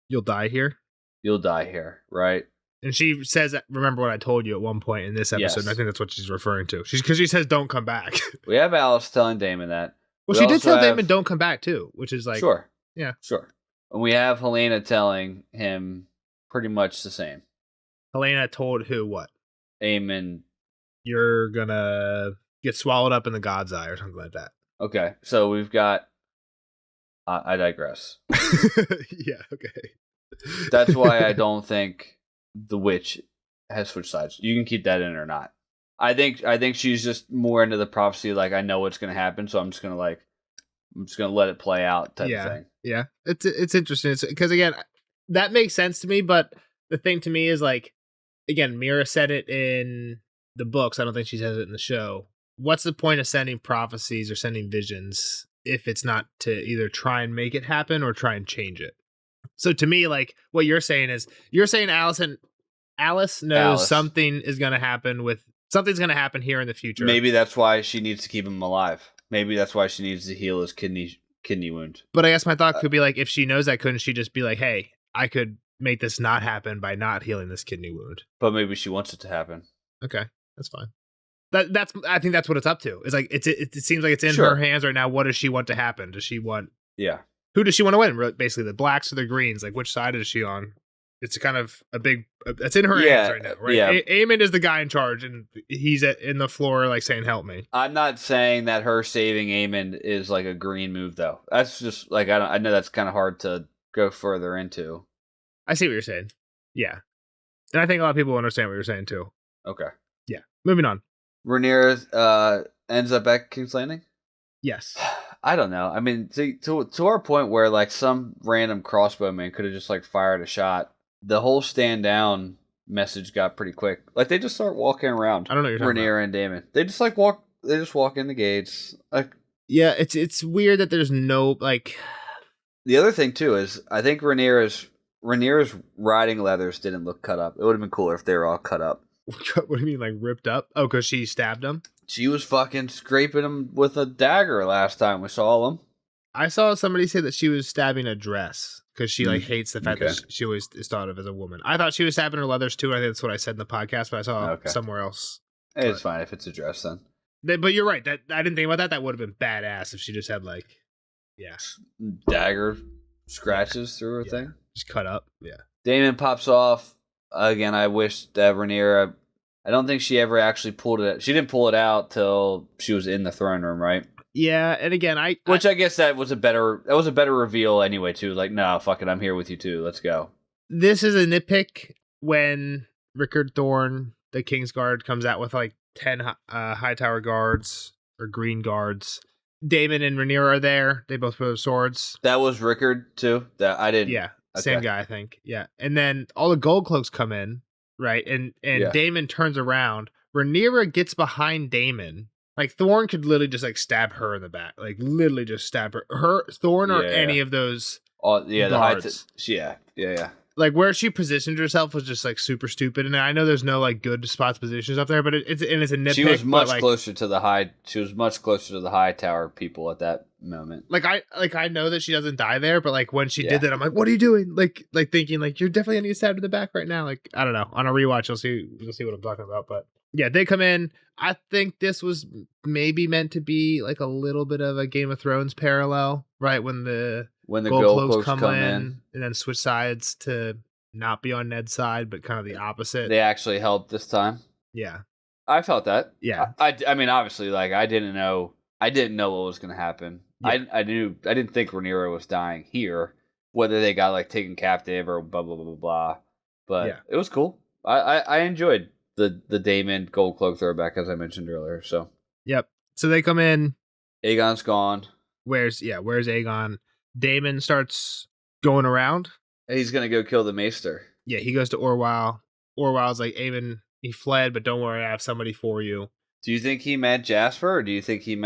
You'll die here. You'll die here, right? And she says, remember what I told you at one point in this episode. Yes. And I think that's what she's referring to. Because she says, don't come back. We have Alice telling Damon that. Well, she did tell Damon, don't come back, too, which is like... Sure. Yeah. Sure. And we have Helena telling him pretty much the same. Helena told who what? Aemon. You're gonna get swallowed up in the God's Eye or something like that. Okay. So we've got... I digress. Yeah, okay. That's why I don't think the witch has switched sides. You can keep that in or not. I think she's just more into the prophecy. Like, I know what's going to happen, so I'm just going to let it play out type of thing. Yeah. It's interesting. Because again, that makes sense to me. But the thing to me is like, again, Mira said it in the books. I don't think she says it in the show. What's the point of sending prophecies or sending visions if it's not to either try and make it happen or try and change it? So to me, like, what you're saying is, Alice knows something is going to happen something's going to happen here in the future. Maybe that's why she needs to keep him alive. Maybe that's why she needs to heal his kidney wound. But I guess my thought could be like, if she knows that, couldn't she just be like, hey, I could make this not happen by not healing this kidney wound? But maybe she wants it to happen. Okay, that's fine. I think that's what it's up to. It's like it seems like it's in her hands right now. What does she want to happen? Does she want? Yeah. Who does she want to win? Basically, the blacks or the greens? Like, which side is she on? It's kind of a big. It's in her hands right now, right? Yeah. Aemon is the guy in charge, and he's in the floor, like saying, "Help me." I'm not saying that her saving Aemon is like a green move, though. That's just like I know that's kind of hard to go further into. I see what you're saying. Yeah, and I think a lot of people understand what you're saying too. Okay. Yeah. Moving on. Rhaenyra ends up at King's Landing. Yes. I don't know. I mean, to our point where like some random crossbowman could have just like fired a shot. The whole stand down message got pretty quick. Like they just start walking around. I don't know what you're talking Rhaenyra about. and Daemon. They just like walk. They just walk in the gates. Like yeah, it's weird that there's no like. The other thing too is I think Rhaenyra's riding leathers didn't look cut up. It would have been cooler if they were all cut up. What do you mean, like ripped up? Oh, because she stabbed him? She was fucking scraping him with a dagger last time we saw him. I saw somebody say that she was stabbing a dress because she like hates the fact that she always is thought of as a woman. I thought she was stabbing her leathers too. I think that's what I said in the podcast, but I saw somewhere else. It's fine if it's a dress then. But you're right. That I didn't think about that. That would have been badass if she just had like, dagger scratches through her thing. Just cut up. Yeah. Daemon pops off. Again, I wish that Rhaenyra... I don't think she ever actually pulled it... She didn't pull it out till she was in the throne room, right? Yeah, and again, I guess that was a better reveal anyway, too. Like, no, fuck it, I'm here with you, too. Let's go. This is a nitpick when Rickard Thorne, the Kingsguard, comes out with like 10 Hightower guards or green guards. Daemon and Rhaenyra are there. They both put swords. That was Rickard, too? That I didn't... Yeah. Same guy, I think. Yeah. And then all the gold cloaks come in, right? And Daemon turns around. Rhaenyra gets behind Daemon. Like, Thorne could literally just, like, stab her in the back. Like, literally just stab her. Thorne or any of those guards. Yeah. Like, where she positioned herself was just, like, super stupid. And I know there's no, like, good spots positions up there, but it's a nitpick. She was much closer to the high tower people at that moment. Like I know that she doesn't die there, but like when she did that, I'm like, what are you doing? Like thinking like you're definitely gonna get stabbed in the back right now. Like, I don't know. On a rewatch, you'll see what I'm talking about. But yeah, they come in. I think this was maybe meant to be like a little bit of a Game of Thrones parallel, right? When the gold cloaks come in and then switch sides to not be on Ned's side, but kind of the opposite. They actually helped this time. Yeah. I felt that. Yeah. I mean, obviously, like I didn't know what was going to happen. Yeah. I didn't think Rhaenyra was dying here, whether they got like taken captive or blah blah blah blah blah. But it was cool. I enjoyed the Daemon gold cloak throwback as I mentioned earlier. So yep. So they come in. Aegon's gone. Where's Aegon? Daemon starts going around. He's gonna go kill the Maester. Yeah, he goes to Orwell. Orwell's like, Aemon, he fled, but don't worry, I have somebody for you. Do you think he meant Jasper, or do you think he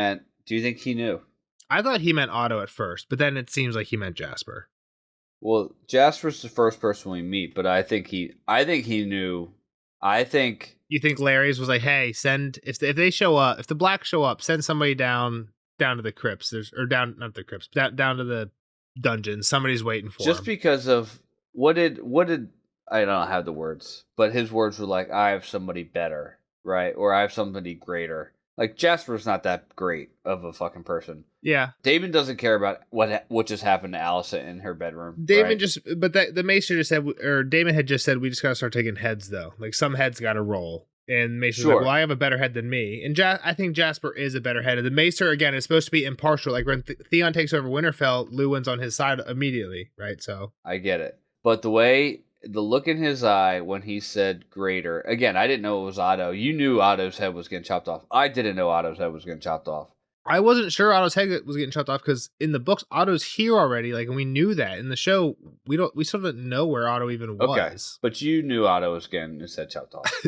knew? I thought he meant Otto at first, but then it seems like he meant Jasper. Well, Jasper's the first person we meet, but I think he knew. I think you think Larry's was like, hey, send if they show up, if the Blacks show up, send somebody down to the crypts. Down to the dungeons. Somebody's waiting for just him. Because of what did I don't have the words, but his words were like, I have somebody better, right? Or I have somebody greater. Like, Jasper's not that great of a fucking person. Yeah. Damon doesn't care about what just happened to Allison in her bedroom. Damon the Maester just said, or Damon had just said, we just gotta start taking heads, though. Like, some heads gotta roll. And Maester's like, well, I have a better head than me. And I think Jasper is a better head. And the Maester, again, is supposed to be impartial. Like, when Theon takes over Winterfell, Luwin's on his side immediately, right? So I get it. But the look in his eye when he said greater, again, I didn't know it was Otto. You knew Otto's head was getting chopped off. I didn't know Otto's head was getting chopped off. I wasn't sure Otto's head was getting chopped off because in the books, Otto's here already. Like, and we knew that. In the show, we still didn't know where Otto even was. Okay, but you knew Otto was getting his head chopped off.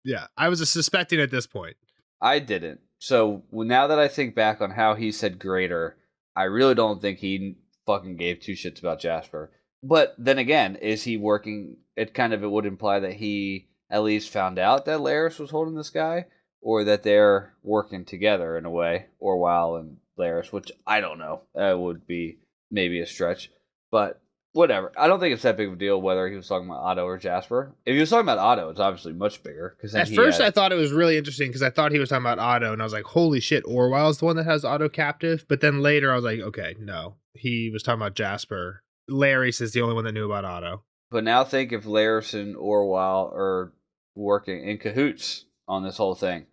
Yeah, I was suspecting at this point. I didn't. So now that I think back on how he said greater, I really don't think he fucking gave two shits about Jasper. But then again, is he working? It would imply that he at least found out that Larys was holding this guy, or that they're working together in a way, Orwell and Larys, which I don't know. That would be maybe a stretch, but whatever. I don't think it's that big of a deal whether he was talking about Otto or Jasper. If he was talking about Otto, it's obviously much bigger. At first, I thought it was really interesting because I thought he was talking about Otto, and I was like, holy shit, Orwell's the one that has Otto captive. But then later, I was like, okay, no. He was talking about Jasper. Larys is the only one that knew about Otto. But now think if Larys and Orwell are working in cahoots on this whole thing.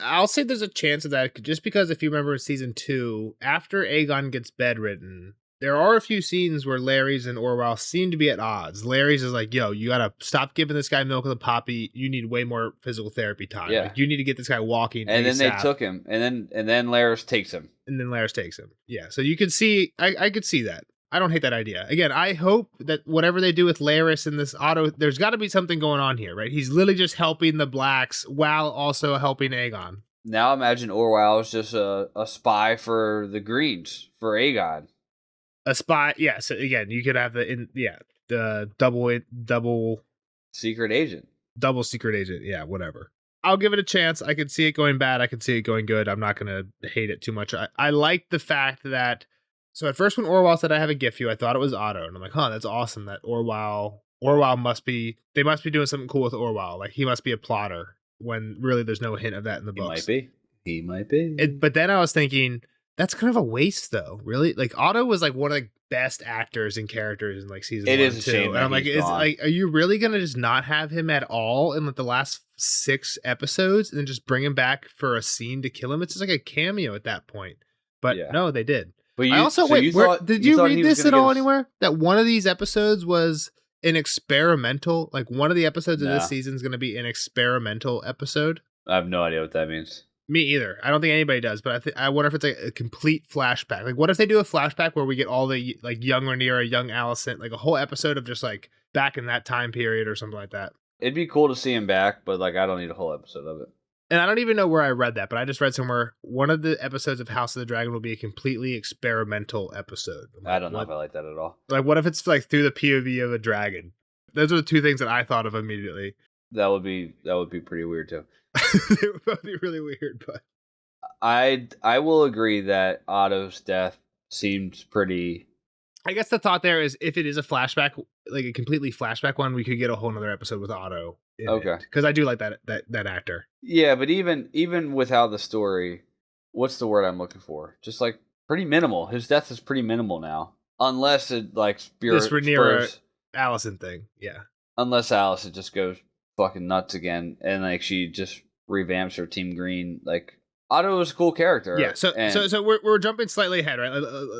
I'll say there's a chance of that, just because if you remember in season 2, after Aegon gets bedridden, there are a few scenes where Larys and Orwell seem to be at odds. Larys is like, yo, you gotta stop giving this guy milk of the poppy. You need way more physical therapy time. Yeah. Like, you need to get this guy walking. And then they took him, and then Larys takes him. Yeah. So you could see, I could see that. I don't hate that idea. Again, I hope that whatever they do with Larys and this Otto, there's got to be something going on here, right? He's literally just helping the Blacks while also helping Aegon. Now imagine Orwell is just a spy for the Greens, for Aegon. A spy, yeah. So again, you could have the double secret agent. Double secret agent, yeah, whatever. I'll give it a chance. I could see it going bad. I could see it going good. I'm not going to hate it too much. I like the fact that, so at first when Orwell said I have a gift for you, I thought it was Otto. And I'm like, that's awesome that Orwell must be doing something cool with Orwell. Like, he must be a plotter, when really there's no hint of that in the books. He might be. But then I was thinking, that's kind of a waste, though. Really, like, Otto was like one of the best actors and characters in like season 1 and 2. And I'm like, are you really gonna just not have him at all in like the last 6 episodes and then just bring him back for a scene to kill him? It's just like a cameo at that point. But no, they did. But did you read this at all anywhere? That one of these episodes was an experimental, like one of the episodes of this season is going to be an experimental episode? I have no idea what that means. Me either. I don't think anybody does, but I wonder if it's like a complete flashback. Like, what if they do a flashback where we get all the like young Rhaenyra, young Alicent, like a whole episode of just like back in that time period or something like that? It'd be cool to see him back, but like I don't need a whole episode of it. And I don't even know where I read that, but I just read somewhere one of the episodes of House of the Dragon will be a completely experimental episode. I don't know if I like that at all. Like, what if it's like through the POV of a dragon? Those are the two things that I thought of immediately. That would be pretty weird too. They would both be really weird, but I will agree that Otto's death seemed pretty. I guess the thought there is if it is a flashback, like a completely flashback one, we could get a whole nother episode with Otto. Okay, because I do like that actor. Yeah, but even without the story, what's the word I'm looking for? Just like pretty minimal. His death is pretty minimal now, unless it like this Rhaenyra Alicent thing. Yeah, unless Alicent just goes fucking nuts again and like she just revamps her Team Green. Like, Otto is a cool character. Yeah, so we're jumping slightly ahead, right?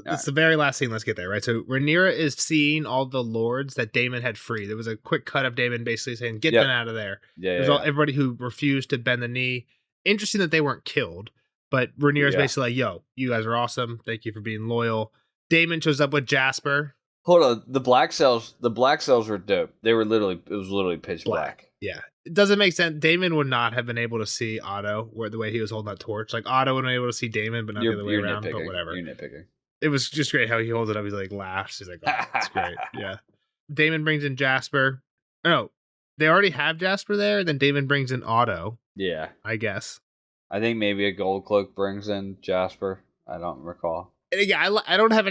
It's the very last scene. Let's get there, right? So Rhaenyra is seeing all the lords that Daemon had freed. There was a quick cut of Daemon basically saying, "Get them out of there." There's everybody who refused to bend the knee. Interesting that they weren't killed, but Rhaenyra's basically like, "Yo, you guys are awesome. Thank you for being loyal." Daemon shows up with Jasper. Hold on, the black cells were dope. It was literally pitch black. Yeah. It doesn't make sense. Daemon would not have been able to see Otto the way he was holding that torch. Like, Otto would have been able to see Daemon, but not the other way around. But whatever. You're nitpicking. It was just great how he holds it up. He's like laughs. He's like, "Oh, that's great." Yeah. Daemon brings in Jasper. No, they already have Jasper there. Then Daemon brings in Otto. Yeah. I guess. I think maybe a gold cloak brings in Jasper. I don't recall. Yeah, I don't have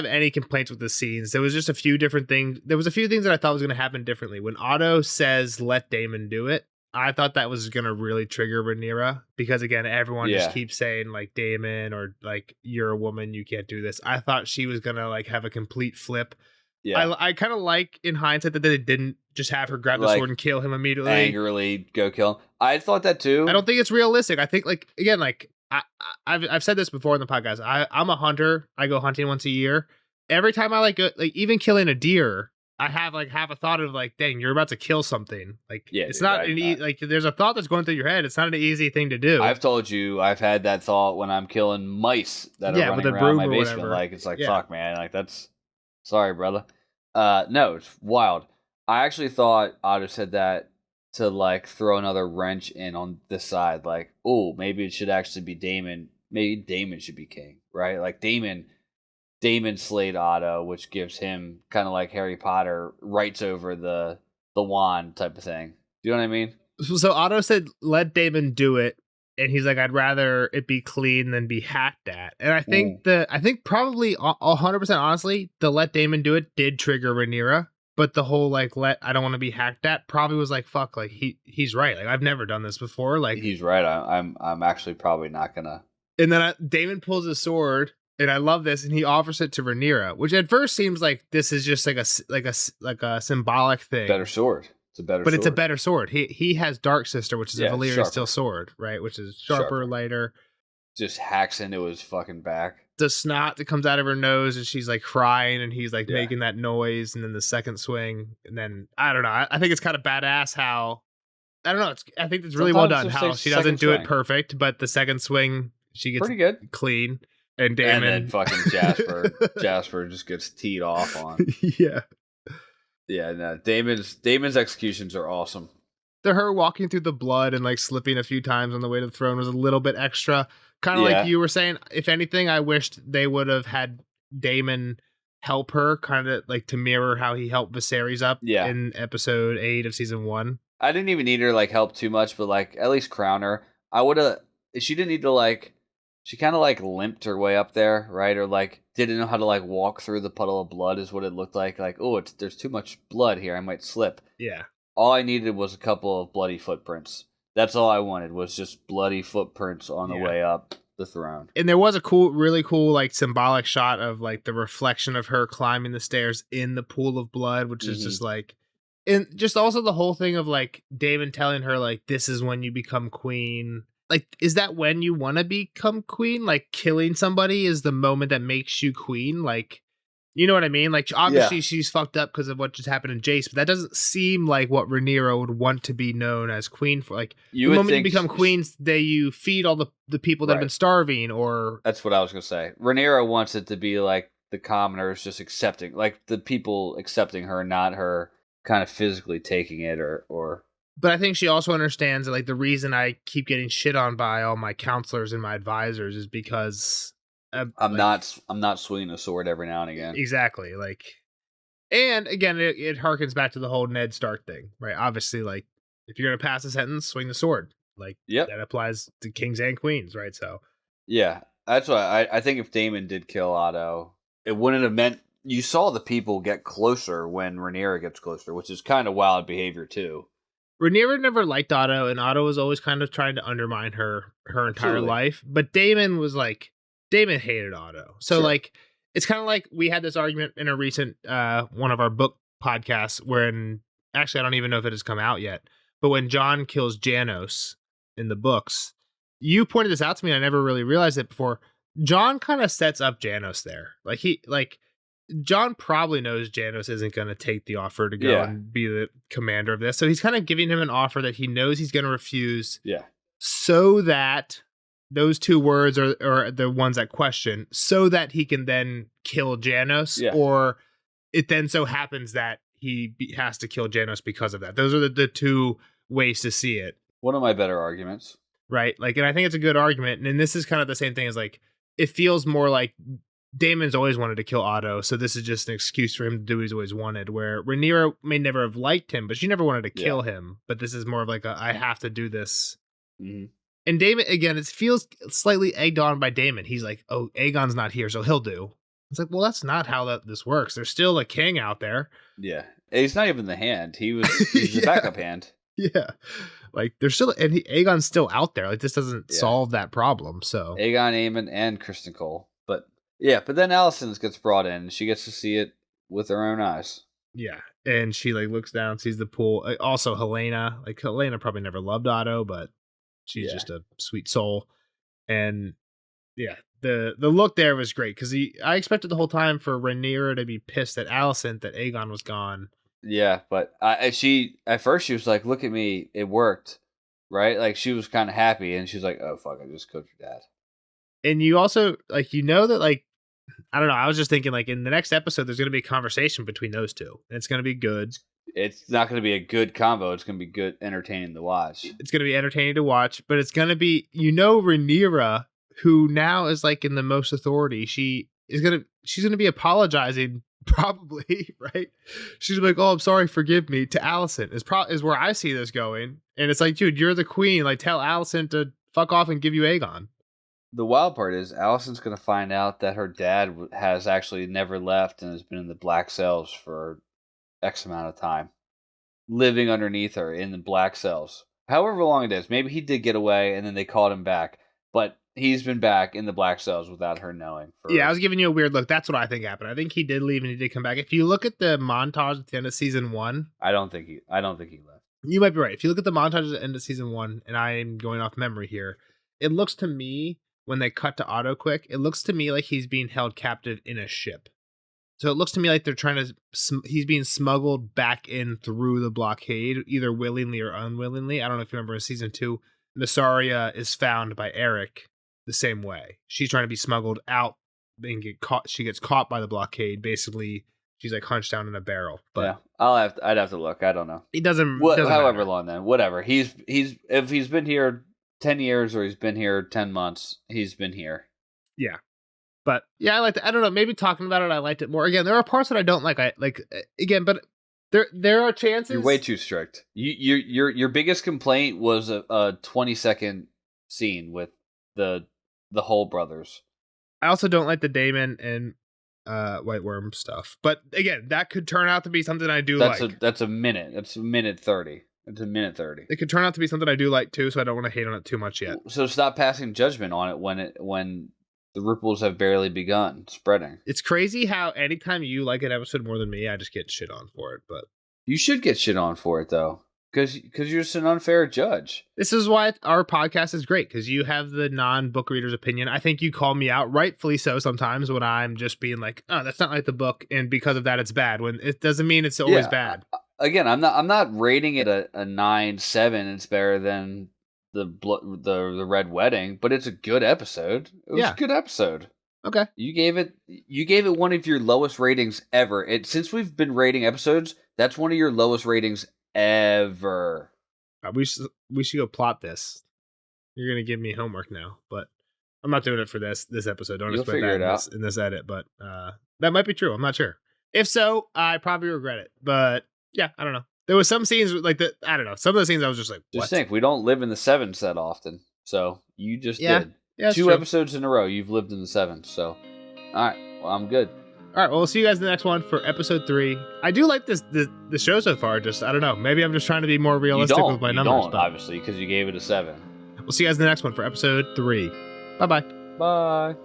any complaints with the scenes. There was just a few different things. There was a few things that I thought was going to happen differently. When Otto says, "Let Damon do it," I thought that was going to really trigger Rhaenyra because again, everyone just keeps saying like Damon or like you're a woman, you can't do this. I thought she was going to like have a complete flip. Yeah, I kind of like in hindsight that they didn't just have her grab the sword and kill him immediately, angrily go kill him. I thought that too. I don't think it's realistic. I think like again like. I've said this before in the podcast. I'm a hunter. I go hunting once a year. Every time I like even killing a deer, I have a thought of like, dang, you're about to kill something. Like, it's not like there's a thought that's going through your head. It's not an easy thing to do. I've told you I've had that thought when I'm killing mice that are running around my basement. Like it's like fuck, man. Like that's sorry, brother. No, it's wild. I actually thought Otto said that to like throw another wrench in on this side, like, oh, maybe it should actually be Damon. Maybe Damon should be king, right? Like Damon slayed Otto, which gives him kind of like Harry Potter rights over the wand type of thing. Do you know what I mean? So Otto said, "Let Damon do it," and he's like, "I'd rather it be clean than be hacked at." And I think I think probably 100% honestly, the "Let Damon do it" did trigger Rhaenyra. But the whole like I don't want to be hacked at probably was like fuck, like he's right, like I've never done this before, like he's right. I'm actually probably not gonna. And then Damon pulls his sword, and I love this, and he offers it to Rhaenyra, which at first seems like this is just like a symbolic thing. Better sword. It's a better. But sword. It's a better sword. He has Dark Sister, which is a Valyrian steel sword, right? Which is sharper, lighter. Just hacks into his fucking back. The snot that comes out of her nose, and she's like crying, and he's like making that noise, and then the second swing, and then I don't know. I think it's kind of badass how I don't know. I think it's really well done how she doesn't do it perfect, but the second swing she gets pretty good, clean, and Damon and then fucking Jasper just gets teed off on. Yeah. No, Damon's executions are awesome. Her walking through the blood and like slipping a few times on the way to the throne was a little bit extra. Kind of like you were saying, if anything, I wished they would have had Damon help her, kind of like to mirror how he helped Viserys up in episode 8 of season 1. I didn't even need her like help too much, but like at least crown her. I would have. She didn't need to like. She kind of like limped her way up there, right? Or like didn't know how to like walk through the puddle of blood is what it looked like. Like, oh, there's too much blood here. I might slip. Yeah. All I needed was a couple of bloody footprints. That's all I wanted was just bloody footprints on the way up the throne. And there was a really cool, like symbolic shot of like the reflection of her climbing the stairs in the pool of blood, which is just like, and just also the whole thing of like Damon telling her like, this is when you become queen. Like, is that when you want to become queen? Like killing somebody is the moment that makes you queen. Like, you know what I mean? Like, obviously she's fucked up because of what just happened in Jace, but that doesn't seem like what Rhaenyra would want to be known as queen for. Like, the moment you become queen, you feed all the people that have been starving, or... That's what I was going to say. Rhaenyra wants it to be like the commoners just accepting, like the people accepting her, not her kind of physically taking it or... But I think she also understands that, like, the reason I keep getting shit on by all my counselors and my advisors is because... I'm not swinging a sword every now and again. Exactly. Like, and again, it harkens back to the whole Ned Stark thing, right? Obviously, like, if you're gonna pass a sentence, swing the sword. Like, that applies to kings and queens, right? So, yeah, that's why I think if Daemon did kill Otto, it wouldn't have meant you saw the people get closer when Rhaenyra gets closer, which is kind of wild behavior too. Rhaenyra never liked Otto, and Otto was always kind of trying to undermine her entire life. But Daemon hated Otto. So like, it's kind of like we had this argument in a recent one of our book podcasts when actually I don't even know if it has come out yet, but when Jon kills Janos in the books, you pointed this out to me and I never really realized it before. Jon kind of sets up Janos there. Like Jon probably knows Janos isn't going to take the offer to go and be the commander of this. So he's kind of giving him an offer that he knows he's going to refuse. Yeah. So that those two words are the ones that question, so that he can then kill Janos, or it then so happens that he has to kill Janos because of that. Those are the two ways to see it. One of my better arguments. Right? Like, and I think it's a good argument. And this is kind of the same thing as like, it feels more like Daemon's always wanted to kill Otto, so this is just an excuse for him to do what he's always wanted, where Rhaenyra may never have liked him, but she never wanted to kill him. But this is more of like I have to do this. Mm-hmm. And Daemon, again, it feels slightly egged on by Daemon. He's like, oh, Aegon's not here, so he'll do. It's like, well, that's not how this works. There's still a king out there. Yeah. He's not even the hand. He's the backup hand. Yeah. Like, there's still, and Aegon's still out there. Like, this doesn't solve that problem, so. Aegon, Aemon, and Kristen Cole. But then Alicent gets brought in, and she gets to see it with her own eyes. Yeah. And she, like, looks down, sees the pool. Also, Helena. Like, Helena probably never loved Otto, but she's just a sweet soul. And, yeah, the look there was great, because I expected the whole time for Rhaenyra to be pissed at Alicent that Aegon was gone. Yeah, but at first she was like, look at me, it worked, right? Like, she was kind of happy, and she was like, oh, fuck, I just cooked your dad. And you also, like, that, like, I don't know, I was just thinking, like, in the next episode, there's going to be a conversation between those two, and it's going to be good. It's not going to be a good combo. It's going to be good, entertaining to watch. It's going to be entertaining to watch, but it's going to be, Rhaenyra, who now is, like, in the most authority, she's going to be apologizing, probably, right? She's like, oh, I'm sorry, forgive me, to Alicent, is where I see this going. And it's like, dude, you're the queen. Like, tell Alicent to fuck off and give you Aegon. The wild part is Alicent's going to find out that her dad has actually never left and has been in the Black Cells for X amount of time, living underneath her in the Black Cells. However long it is, maybe he did get away and then they called him back, but he's been back in the Black Cells without her knowing. Yeah, I was giving you a weird look. That's what I think happened. I think he did leave and he did come back. If you look at the montage at the end of season 1, I don't think he left. You might be right. If you look at the montage at the end of season 1, and I am going off memory here, it looks to me, when they cut to Otto quick, it looks to me like he's being held captive in a ship. So it looks to me like they're he's being smuggled back in through the blockade, either willingly or unwillingly. I don't know if you remember in season 2, Mysaria is found by Eric the same way. She's trying to be smuggled out and get caught. She gets caught by the blockade. Basically, she's like hunched down in a barrel. But yeah, I'd have to look. I don't know. It doesn't. However matter. Long then, whatever. He's if he's been here 10 years or he's been here 10 months, he's been here. Yeah. But yeah, I liked it. I don't know. Maybe talking about it, I liked it more. Again, there are parts that I don't like. But there are chances. You're way too strict. Your biggest complaint was a 20-second scene with the Hull brothers. I also don't like the Daemon and White Worm stuff. But again, that could turn out to be something I do like. That's a minute. That's a minute 30. It's a minute 30. It could turn out to be something I do like too, so I don't want to hate on it too much yet. So stop passing judgment on it when the ripples have barely begun spreading. It's crazy how anytime you like an episode more than me, I just get shit on for it. But you should get shit on for it though, because you're just an unfair judge. This is why our podcast is great, because you have the non-book reader's opinion. I think you call me out, rightfully so, sometimes when I'm just being like, "Oh, that's not like the book," and because of that, it's bad. When it doesn't mean it's always bad. Again, I'm not rating it a 9-7. It's better than the Red Wedding, but it's a good episode. It was a good episode. Okay. You gave it one of your lowest ratings ever. Since we've been rating episodes, that's one of your lowest ratings ever. We should go plot this. You're gonna give me homework now, but I'm not doing it for this episode. Don't expect that in this edit, but that might be true. I'm not sure. If so, I probably regret it. But yeah, I don't know. There was some scenes like that. I don't know. Some of the scenes I was just like, what? Just think, we don't live in the 7s that often. So you just did. Yeah, 2 episodes in a row, you've lived in the 7s. So, all right. Well, I'm good. All right. Well, we'll see you guys in the next one for episode 3. I do like the show so far. Just, I don't know. Maybe I'm just trying to be more realistic with my numbers. You don't, obviously, because you gave it a 7. We'll see you guys in the next one for episode 3. Bye-bye. Bye.